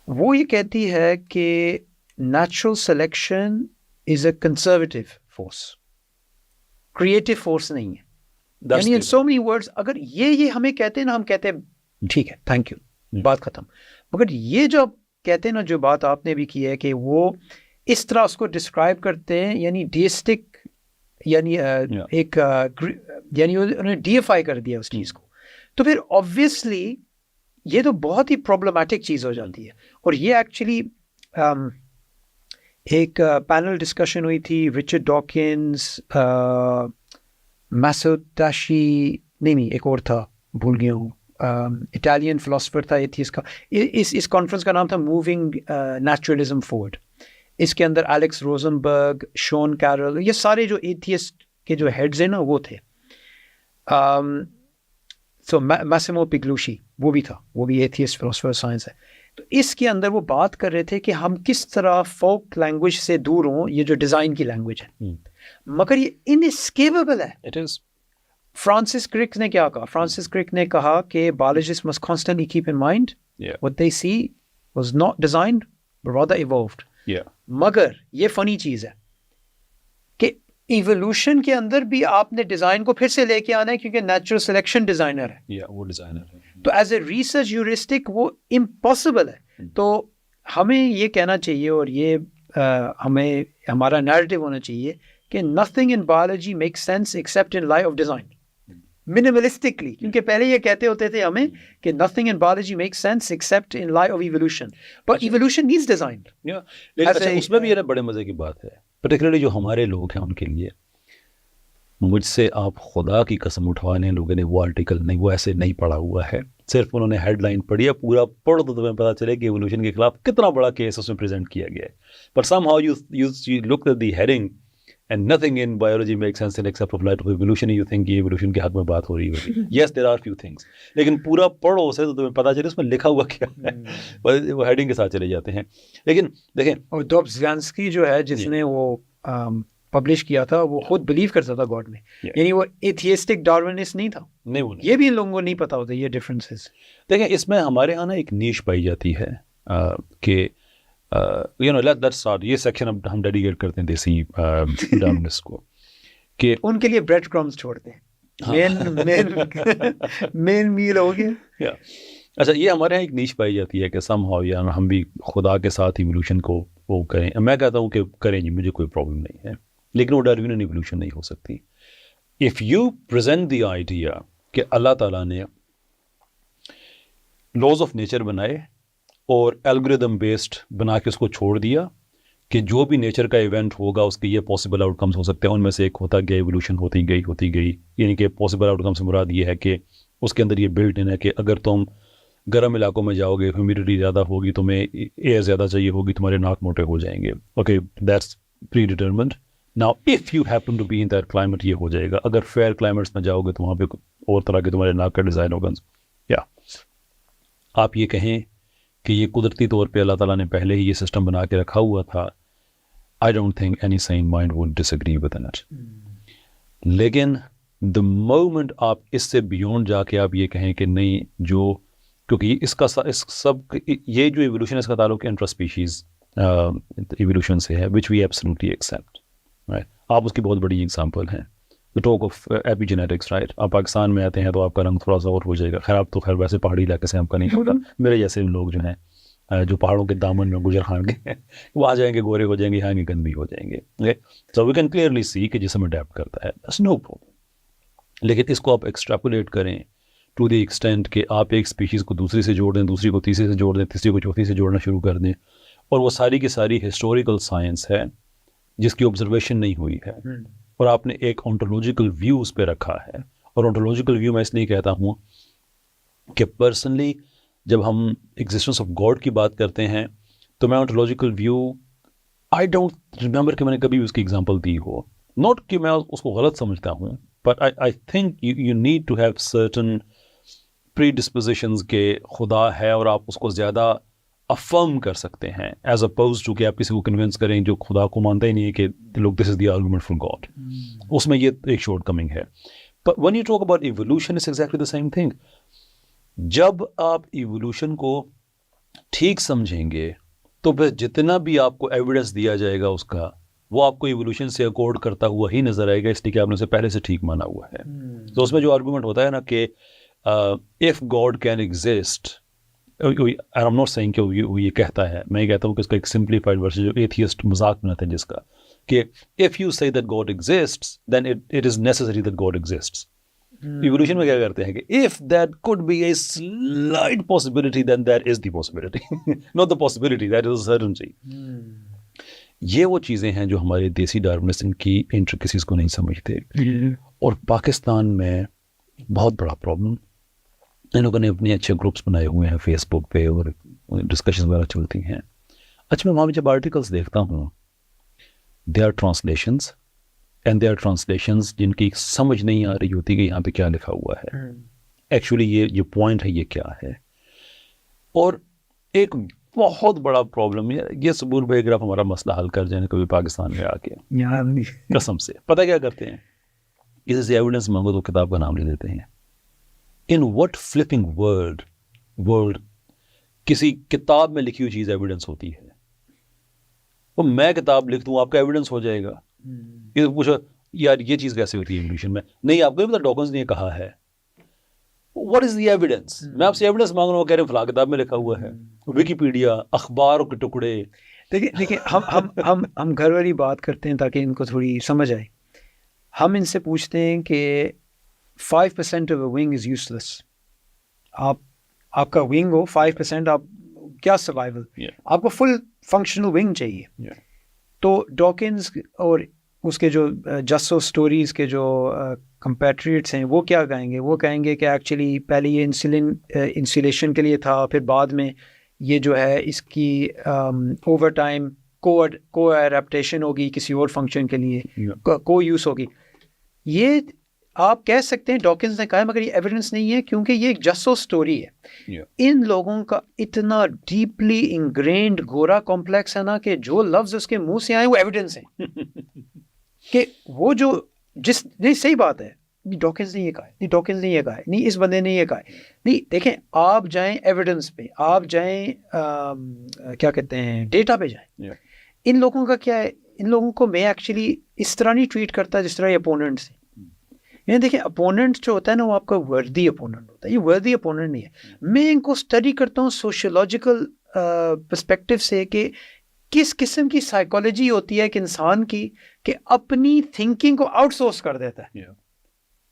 وہ یہ کہتی ہے کہ natural selection is a conservative force, creative force نہیں ہے. یعنی ان سو مینی ورڈز اگر یہ ہمیں کہتے ہیں نا, ہم کہتے ہیں ٹھیک ہے تھینک یو, بات ختم. مگر یہ جو کہتے ہیں نا, جو بات آپ نے بھی کی ہے کہ وہ اس طرح اس کو ڈسکرائب کرتے ہیں, یعنی ڈیسٹک, یعنی ایک یعنی انہوں نے ڈی ایفائی کر دیا اس چیز کو, تو پھر آبویسلی یہ تو بہت ہی پرابلمٹک چیز ہو جاتی ہے. اور یہ ایکچولی ایک پینل ڈسکشن ہوئی تھی, رچرڈ ڈاکنز, میسوٹاشی, نہیں ایک اور تھا, بھول گیا ہوں, اٹالین فلاسفر تھا ایتھیسٹ کا. اس کانفرنس کا نام تھا موونگ نیچرلزم فورورڈ. اس کے اندر ایلیکس روزنبرگ, شون کیرل, یہ سارے جو ایتھیسٹ کے جو ہیڈز ہیں نا وہ تھے. سو میسیمو پیگلوشی وہ بھی تھا, وہ بھی ایتھیسٹ فلاسفر سائنس ہے. تو اس کے اندر وہ بات کر رہے تھے کہ ہم کس طرح فوک لینگویج سے دور ہوں, یہ جو ڈیزائن کی لینگویج ہے, مگر یہ اناسکیپبل ہے. It is. فرانسس کرک نے کیا کہا؟ فرانسس کرک نے کہا کہ biologists must constantly keep in mind what they see was not designed but rather evolved. مگر یہ فنی چیز ہے کہ ایوولوشن کے اندر بھی آپ نے ڈیزائن کو پھر سے لے کے آنا ہے, کیونکہ نیچرل سلیکشن ڈیزائنر ہے. وہ ڈیزائنر ہے. تو ایز اے ریسرچ ہیورسٹک وہ امپاسبل ہے. تو ہمیں یہ کہنا چاہیے, اور یہ ہمیں ہمارا نیریٹو ہونا چاہیے کہ nothing in biology makes sense except in light of design. minimalistically, کیونکہ پہلے یہ کہتے ہوتے تھے ہمیں کہ nothing in biology makes sense except in light of evolution, but evolution needs design. لیکن اس میں بھی یہ بڑے مزے کی بات ہے, پرٹیکولرلی جو ہمارے لوگ ہیں ان کے لیے. مجھ سے آپ خدا کی قسم اٹھوا لیں, لوگوں نے وہ آرٹیکل نہیں, وہ ایسے نہیں پڑھا ہوا ہے, صرف انہوں نے ہیڈ لائن پڑھی ہے, پورا پڑھ تو تمہیں پتہ چلے کہ ایوولوشن کے خلاف کتنا بڑا کیس اس میں پریزنٹ کیا گیا ہے. But somehow you look at the heading and nothing in biology makes sense except of light of evolution. You think یہ evolution کے حق میں بات ہو رہی ہوگی. Yes, there are few things. لیکن پورا پڑھو اسے تو تمہیں پتہ چلے اس میں لکھا ہوا کیا ہے. وہ ہیڈنگ کے ساتھ چلے جاتے ہیں. لیکن دیکھیں, اور دوبزیانسکی جو ہے جس نے وہ پبلش کیا تھا, وہ خود بلیو کرتا تھا گاڈ میں, یعنی وہ ایتھیسٹک ڈارونسٹ نہیں تھا. یہ بھی ان لوگوں کو نہیں پتا ہوتا یہ ڈفرینسز. دیکھیں اس میں ہمارے یہاں نا ایک نیش پائی جاتی ہے کہ یہ سیکشن اب ہم ڈیڈیکیٹ کرتے ہیں دیسی ڈارونسٹ کو, کہ ان کے لیے بریڈ کرمز چھوڑتے ہیں, مین میل ہو گیا. اچھا, یہ ہمارے یہاں ایک نیش پائی جاتی ہے کہ سم ہاؤ یا ہم بھی خدا کے ساتھ ایوولوشن کو وہ کریں. میں کہتا ہوں کہ کریں جی, مجھے کوئی پرابلم نہیں ہے, لیکن وہ ڈاروینین ایوولوشن نہیں ہو سکتی. If you present the idea کہ اللہ تعالیٰ نے لاز آف نیچر بنائے اور الگوریدم بیسڈ بنا کے اس کو چھوڑ دیا کہ جو بھی نیچر کا ایونٹ ہوگا اس کے یہ پاسبل آؤٹ کمس ہو سکتے ہیں, ان میں سے ایک ہوتا گیا ایوولوشن ہوتی گئی. یعنی کہ پاسبل آؤٹ کم سے مراد یہ ہے کہ اس کے اندر یہ بلٹ ان ہے کہ اگر تم گرم علاقوں میں جاؤ گے, ہیومیڈیٹی زیادہ ہوگی, تمہیں ایئر زیادہ چاہیے ہوگی, تمہارے ناک موٹے ہو جائیں گے. Okay, that's predetermined. Now if you happen to be in that climate یہ ہو جائے گا. اگر فیئر کلائمیٹس میں جاؤ گے تو وہاں پہ اور طرح کے تمہارے ناک کا ڈیزائن ہوگا. یا آپ یہ کہیں کہ یہ قدرتی طور پہ اللہ تعالیٰ نے پہلے ہی یہ سسٹم بنا کے رکھا ہوا تھا, I don't think any sane mind would disagree with it. لیکن دا مومنٹ آپ اس سے بیونڈ جا کے آپ یہ کہیں کہ نہیں, جو کیونکہ اس سب یہ جو ایوولوشن ہے اس کا تعلق انٹرا اسپیشیز ایوولوشن سے ہے, وچ وی ایبسلیوٹلی ایکسیپٹ. آپ اس کی بہت بڑی ایگزامپل ہیں, the talk of ایپی genetics. Right, آپ پاکستان میں آتے ہیں تو آپ کا رنگ تھوڑا سا اور ہو جائے گا. خیر آپ تو خیر ویسے پہاڑی علاقے سے آپ کا نہیں ہوتا, میرے جیسے لوگ جو ہیں جو پہاڑوں کے دامن میں گجر خان کے ہیں, وہ آ جائیں گے, گورے ہو جائیں گے, یہاں کے گندی ہو جائیں گے. سو وی کین کلیئرلی سی کہ جسم اڈیپٹ کرتا ہے, دیٹس نو پرابلم. لیکن اس کو آپ ایکسٹراپولیٹ کریں ٹو دی ایکسٹینٹ کہ آپ ایک اسپیشیز کو دوسری سے جوڑ دیں, دوسری کو تیسری سے جوڑ دیں, تیسری کو چوتھی سے جوڑنا شروع کر دیں, اور وہ ساری کی ساری ہسٹوریکل سائنس ہے جس کی آبزرویشن نہیں ہوئی ہے, اور آپ نے ایک آنٹولوجیکل ویو اس پہ رکھا ہے. اور آنٹولوجیکل ویو میں اس لیے کہتا ہوں کہ پرسنلی جب ہم ایگزسٹنس آف گاڈ کی بات کرتے ہیں تو میں ontological view I don't remember کہ میں نے کبھی اس کی ایگزامپل دی ہو, ناٹ کہ میں اس کو غلط سمجھتا ہوں, but I think you need to have certain predispositions کہ خدا ہے اور آپ اس کو زیادہ افرم کر سکتے ہیں ایز اپوز ٹو کہ آپ کسی کو کنونس کریں جو خدا کو مانتا ہی نہیں ہے کہ لوگ this is the argument for God. اس میں یہ ایک شارٹ کمنگ ہے. But when you talk about evolution, it's exactly the same thing. جب آپ ایوولوشن کو ٹھیک سمجھیں گے تو پھر جتنا بھی آپ کو ایویڈنس دیا جائے گا اس کا, وہ آپ کو ایوولوشن سے اکارڈ کرتا ہوا ہی نظر آئے گا, اس لیے کہ آپ نے اسے پہلے سے ٹھیک مانا ہوا ہے. تو اس میں جو آرگومنٹ ہوتا ہے نا کہ if God can exist, I'm not saying کہ وہ یہ کہتا ہے, میں یہ کہتا ہوں کہ اس کا ایک سمپلیفائڈ ورژن جو ایتھیسٹ مذاق بناتے ہیں جس کا کہ if you say that God exists then it is necessary that God exists. Evolution میں کیا کرتے ہیں کہ if that could be a slight possibility then that is the possibility not the possibility, that is a certainty. یہ وہ چیزیں ہیں جو ہمارے دیسی ڈارونزم کی انٹریکسیز کو نہیں سمجھتے. اور پاکستان میں بہت بڑا پرابلم, ان لوگوں نے اپنے اچھے گروپس بنائے ہوئے ہیں فیس بک پہ اور ڈسکشن وغیرہ چلتی ہیں. اچھا میں وہاں پہ جب آرٹیکلس دیکھتا ہوں they are translations and they are translations جن کی سمجھ نہیں آ رہی ہوتی کہ یہاں پہ کیا لکھا ہوا ہے ایکچولی, یہ پوائنٹ ہے یہ کیا ہے. اور ایک بہت بڑا پرابلم یہ صبور بھائی اگر آپ ہمارا مسئلہ حل کر جائیں کبھی پاکستان میں آ کے قسم سے پتہ کیا کرتے ہیں, کسی سے ایویڈنس مانگو تو کتاب کا نام لے لیتے ہیں. ان وٹ فلپنگ ورلڈ کسی کتاب میں لکھی ہوئی چیز ایویڈنس ہوتی ہے؟ وہ میں کتاب لکھ دوں آپ کا ایویڈنس ہو جائے گا. یہ پوچھو یار یہ چیز کیسے ہوتی ہے ایوولوشن میں, نہیں آپ کو نہیں پتا ڈاکنز نے یہ کہا ہے. What is the evidence? میں آپ سے ایویڈنس مانگ رہا ہوں, کہہ رہے ہیں فلاں کتاب میں لکھا ہوا ہے. ویکیپیڈیا, اخباروں کے ٹکڑے. دیکھیں ہم گھر والی بات کرتے ہیں تاکہ ان کو تھوڑی سمجھ آئے. ہم ان سے پوچھتے ہیں کہ 5% of a wing is useless. آپ کا ونگ ہو 5%, آپ کیا سروائیول, آپ کو فل فنکشنل ونگ چاہیے. تو ڈاکنز اور اس کے جو جسو سٹوریز کے جو کمپیٹریٹس ہیں وہ کیا کہیں گے؟ وہ کہیں گے کہ ایکچولی پہلے یہ انسولیشن کے لیے تھا, پھر بعد میں یہ جو ہے اس کی اوور ٹائم کو ایڈیپٹیشن ہوگی کسی اور فنکشن کے لیے, کو یوز ہوگی. یہ آپ کہہ سکتے ہیں ڈاکنز نے کہا ہے, مگر یہ ایویڈنس نہیں ہے کیونکہ یہ ایک جسو سٹوری ہے. ان لوگوں کا اتنا ڈیپلی انگرینڈ گورا کمپلیکس ہے نا کہ جو لفظ اس کے منہ سے آئے وہ ایویڈنس ہیں کہ وہ جو نہیں صحیح بات ہے, ڈاکنز نے یہ کہا ہے, نہیں ڈاکنز نے یہ کہا ہے, نہیں اس بندے نے یہ کہا ہے. نہیں دیکھیں, آپ جائیں ایویڈنس پہ, آپ جائیں کیا کہتے ہیں ڈیٹا پہ جائیں. ان لوگوں کا کیا ہے, ان لوگوں کو میں ایکچولی اس طرح نہیں ٹریٹ کرتا جس طرح یہ اپوننٹس ہیں. یعنی دیکھیں اپوننٹ جو ہوتا ہے نا وہ آپ کا وردی اپوننٹ ہوتا ہے, یہ وردی اپوننٹ نہیں ہے. میں ان کو اسٹڈی کرتا ہوں سوشولوجیکل پرسپیکٹو سے کہ کس قسم کی سائیکالوجی ہوتی ہے ایک انسان کی کہ اپنی تھنکنگ کو آؤٹ سورس کر دیتا ہے,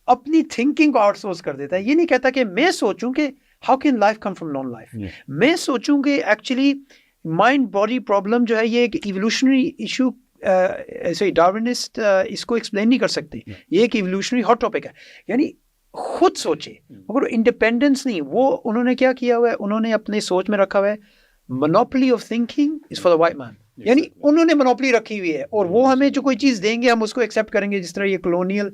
اپنی تھنکنگ کو آؤٹ سورس کر دیتا ہے. یہ نہیں کہتا کہ میں سوچوں کہ how can life come from non life, میں سوچوں کہ ایکچولی مائنڈ باڈی پرابلم جو ہے یہ ایک ایوولوشنری ایشو, ایسے ڈارونسٹ اس کو ایکسپلین نہیں کر سکتے, یہ ایک ایوولوشنری ہاٹ ٹاپک ہے. یعنی خود سوچے, مگر انڈیپینڈنس نہیں. وہ انہوں نے کیا کیا ہوا ہے, انہوں نے اپنے سوچ میں رکھا ہوا ہے monopoly of thinking is for the white man. یعنی انہوں نے مونوپلی رکھی ہوئی ہے اور وہ ہمیں جو کوئی چیز دیں گے ہم اس کو ایکسیپٹ کریں گے, جس طرح یہ کلونیل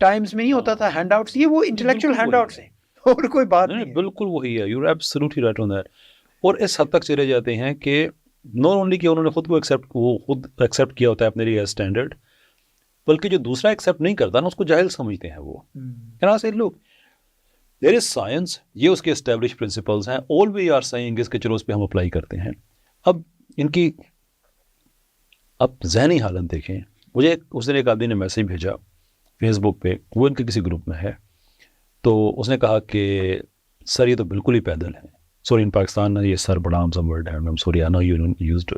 ٹائمز میں نہیں ہوتا تھا ہینڈ آؤٹس, یہ وہ انٹلیکچوئل ہینڈ آؤٹس ہیں اور کوئی بات نہیں. بالکل وہی ہے, you are absolutely right on that. اور اس حد تک چلے جاتے ہیں کہ ناٹ اونلی کہ انہوں نے خود کو ایکسیپٹ کیا ہوتا ہے اپنے لیے ایز اسٹینڈرڈ, بلکہ جو دوسرا ایکسیپٹ نہیں کرتا نا اس کو جاہل سمجھتے ہیں. وہ کہنا سے لوگ دیر از سائنس, یہ اس کے اسٹیبلش پرنسپلس ہیں, آل وی آر سیئنگ اس کے چلو اس پہ ہم اپلائی کرتے ہیں. اب ان کی ذہنی حالت دیکھیں. مجھے اس دن ایک آدمی نے میسیج بھیجا فیس بک پہ, وہ ان کے کسی گروپ میں ہے, تو اس نے کہا کہ سر یہ تو بالکل ہی پیدل ہے. سوری ان پاکستان یہ سر بڑا عام سا ورڈ ہے, sorry I know you don't use to.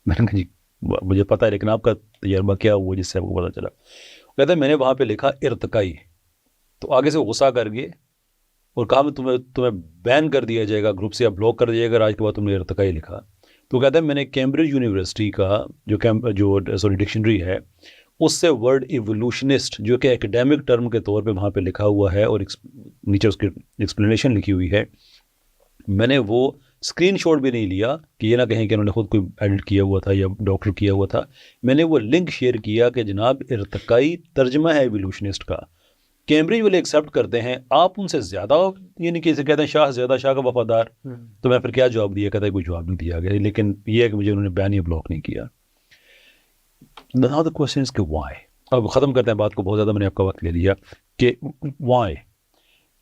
میں نے کہا جی مجھے پتہ ہے, لیکن آپ کا تجربہ کیا ہوا جس سے آپ کو پتہ چلا؟ کہتے ہیں میں نے وہاں پہ لکھا ارتقائی, تو آگے سے غصہ کر گئے اور کہا میں تمہیں بین کر دیا جائے گا گروپ سے, یا بلاک کر دیا جائے گا آج کے بعد تم نے ارتقائی لکھا. تو کہتا ہے میں نے کیمبرج یونیورسٹی کا جو ڈکشنری ہے اس سے ورڈ ایوولوشنسٹ جو کہ ایکڈیمک ٹرم کے طور پہ وہاں پہ لکھا ہوا ہے اور نیچے اس کی ایکسپلینیشن لکھی ہوئی ہے، میں نے وہ اسکرین شاٹ بھی نہیں لیا کہ یہ نہ کہیں کہ انہوں نے خود کوئی ایڈٹ کیا ہوا تھا یا ڈاکٹر کیا ہوا تھا، میں نے وہ لنک شیئر کیا کہ جناب ارتقائی ترجمہ ہے ایوولوشنسٹ کا، کیمبرج والے ایکسیپٹ کرتے ہیں، آپ ان سے زیادہ یعنی کہ کہتے ہیں شاہ زیادہ شاہ کا وفادار، تو میں پھر کیا جواب دیا، کہتا ہے کوئی جواب نہیں دیا گیا، لیکن یہ ہے کہ مجھے انہوں نے بیان یا بلاک نہیں کیا. Now the question is کہ why؟ اب ختم کرتے ہیں بات کو، بہت زیادہ میں نے آپ کا وقت لے لیا، کہ why؟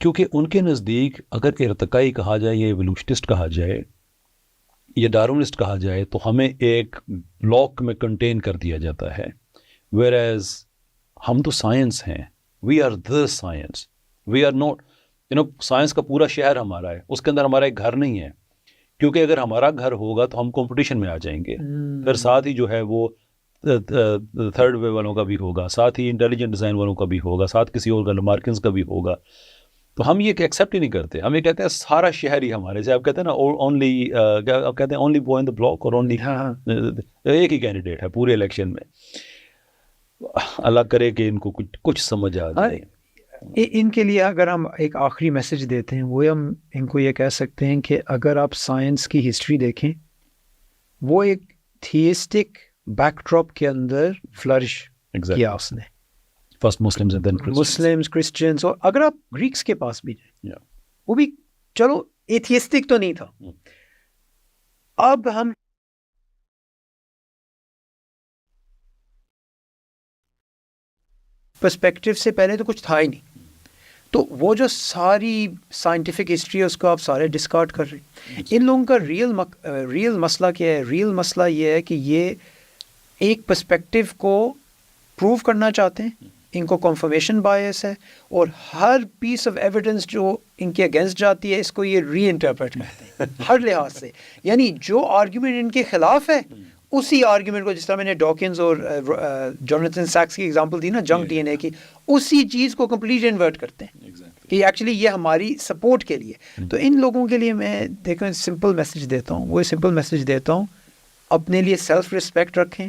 کیونکہ ان کے نزدیک اگر ارتقائی کہا جائے یا ایوولوشنسٹ کہا جائے یا ڈارونسٹ کہا جائے تو ہمیں ایک بلاک میں کنٹین کر دیا جاتا ہے، whereas ہم تو سائنس ہیں، we are the science، we are not science کا پورا شہر ہمارا ہے، اس کے اندر ہمارا ایک گھر نہیں ہے، کیونکہ اگر ہمارا گھر ہوگا تو ہم کمپٹیشن میں آ جائیں گے، پھر ساتھ ہی جو ہے وہ تھرڈ وے والوں کا بھی ہوگا، ساتھ ہی انٹیلیجنٹ ڈیزائن والوں کا بھی ہوگا، ساتھ کسی اور مارکنز کا بھی ہوگا، تو ہم یہ ایکسیپٹ ہی نہیں کرتے. ہم یہ کہتے ہیں سارا شہر ہی ہمارے، جیسے آپ کہتے ہیں نا اونلی، آپ کہتے ہیں only boy in the block, اور اونلی ایک ہی کینڈیڈیٹ ہے پورے الیکشن میں. اللہ کرے کہ ان کو کچھ سمجھ آ جائے. ان کے لیے اگر ہم ایک آخری میسج دیتے ہیں، وہ ہم ان کو یہ کہہ سکتے ہیں کہ اگر آپ سائنس کی ہسٹری دیکھیں، وہ ایک تھیسٹک بیک ڈراپ کے اندر فلرش کیا اس نے، فرسٹ مسلمز، کرسچنز، اور اگر آپ گریکس کے پاس بھی جائیں وہ بھی چلو ایتھیسٹک تو نہیں تھا. اب ہم پرسپیکٹو سے پہلے تو کچھ تھا ہی نہیں، تو وہ جو ساری سائنٹیفک ہسٹری ہے اس کو آپ سارے ڈسکارڈ کر رہے ہیں. ان لوگوں کا ریئل مسئلہ کیا ہے؟ ریئل مسئلہ یہ ہے کہ یہ ایک پرسپیکٹو کو پروو کرنا چاہتے ہیں، ان کو کنفرمیشن بائس ہے، اور ہر پیس آف ایویڈنس جو ان کے اگینسٹ جاتی ہے اس کو یہ ری انٹرپریٹ کرتے ہیں ہر لحاظ سے. یعنی جو آرگیومنٹ ان کے خلاف ہے اسی آرگیومنٹ کو، جس طرح میں نے ڈاکنز اور جوناتھن سیکس کی ایگزامپل دی نا جنک ڈی این اے کی، اسی چیز کو کمپلیٹ انورٹ کرتے ہیں کہ ایکچولی یہ ہماری سپورٹ کے لیے. تو ان لوگوں کے لیے میں دیکھیں سمپل میسج دیتا ہوں، وہ سمپل میسج دیتا ہوں، اپنے لیے سیلف رسپیکٹ رکھیں،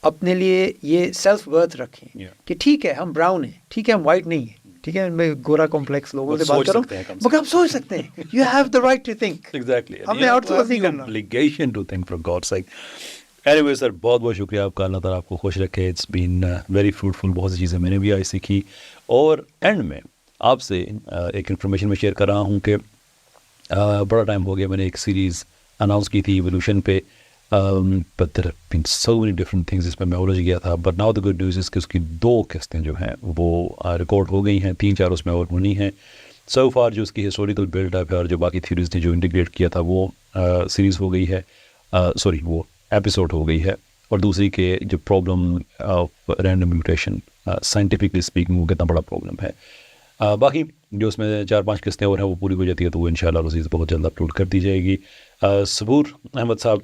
اپنے لیے یہ سیلف ورتھ رکھیں کہ ٹھیک ہے ہم براؤن ہیں، ٹھیک ہے ہم وائٹ نہیں ہیں، ٹھیک ہے میں گورا کمپلیکس لوگوں سے بات کروں، مگر آپ سوچ سکتے ہیں، you have the right to think. Exactly, ہم نے آؤٹ سورس نہیں کرنا. obligation to think for God's sake. Anyway سر، بہت بہت شکریہ آپ کا، اللہ تعالیٰ آپ کو خوش رکھے. اٹس بین ویری فروٹفل، بہت سی چیزیں میں نے بھی آج سیکھی. اور اینڈ میں آپ سے ایک انفارمیشن میں شیئر کر رہا ہوں کہ بڑا ٹائم ہو گیا میں نے ایک سیریز اناؤنس کی تھی ایوولوشن پہ، but there have been so many different things جس پہ میں الجھ گیا تھا. But now the good news کہ اس کی 2 قسطیں جو ہیں وہ ریکارڈ ہو گئی ہیں، 3-4 اس میں اور ہونی ہیں. سو فار جو اس کی ہسٹوریکل بلڈ اپ ہے اور جو باقی تھیوریز نے جو انٹیگریٹ کیا تھا وہ سیریز ہو گئی ہے، وہ ایپیسوڈ ہو گئی ہے. اور دوسری کہ جو problem of random mutation scientifically speaking وہ کتنا بڑا پرابلم ہے. باقی جو اس میں 4-5 قسطیں اور ہیں وہ پوری ہو جاتی ہے تو وہ انشاءاللہ عزیز بہت جلد اپلوڈ کر دی جائے گی. صبور احمد صاحب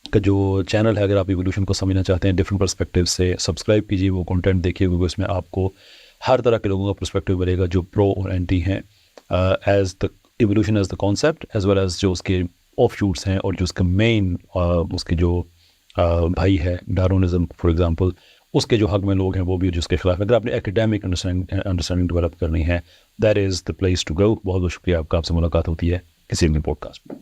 کا جو چینل ہے، اگر آپ ایوولوشن کو سمجھنا چاہتے ہیں ڈفرینٹ پرسپیکٹیو سے، سبسکرائب کیجیے، وہ کنٹینٹ دیکھیے، کیونکہ اس میں آپ کو ہر طرح کے لوگوں کا پرسپیکٹیو ملے گا جو پرو اور اینٹی ہیں، as the evolution as the concept as well as جو اس کے آف شوٹس ہیں، اور جو اس کا مین اس کے جو بھائی ہے ڈارونزم فار ایگزامپل، اس کے جو حق میں لوگ ہیں وہ بھی جو اس کے خلاف. اگر آپ نے ایکیڈیمک انڈرسٹینڈنگ ڈیولپ کرنی ہے، that is the place to go. بہت بہت شکریہ آپ کا، آپ سے ملاقات ہوتی ہے کسی بھی پوڈ کاسٹ میں.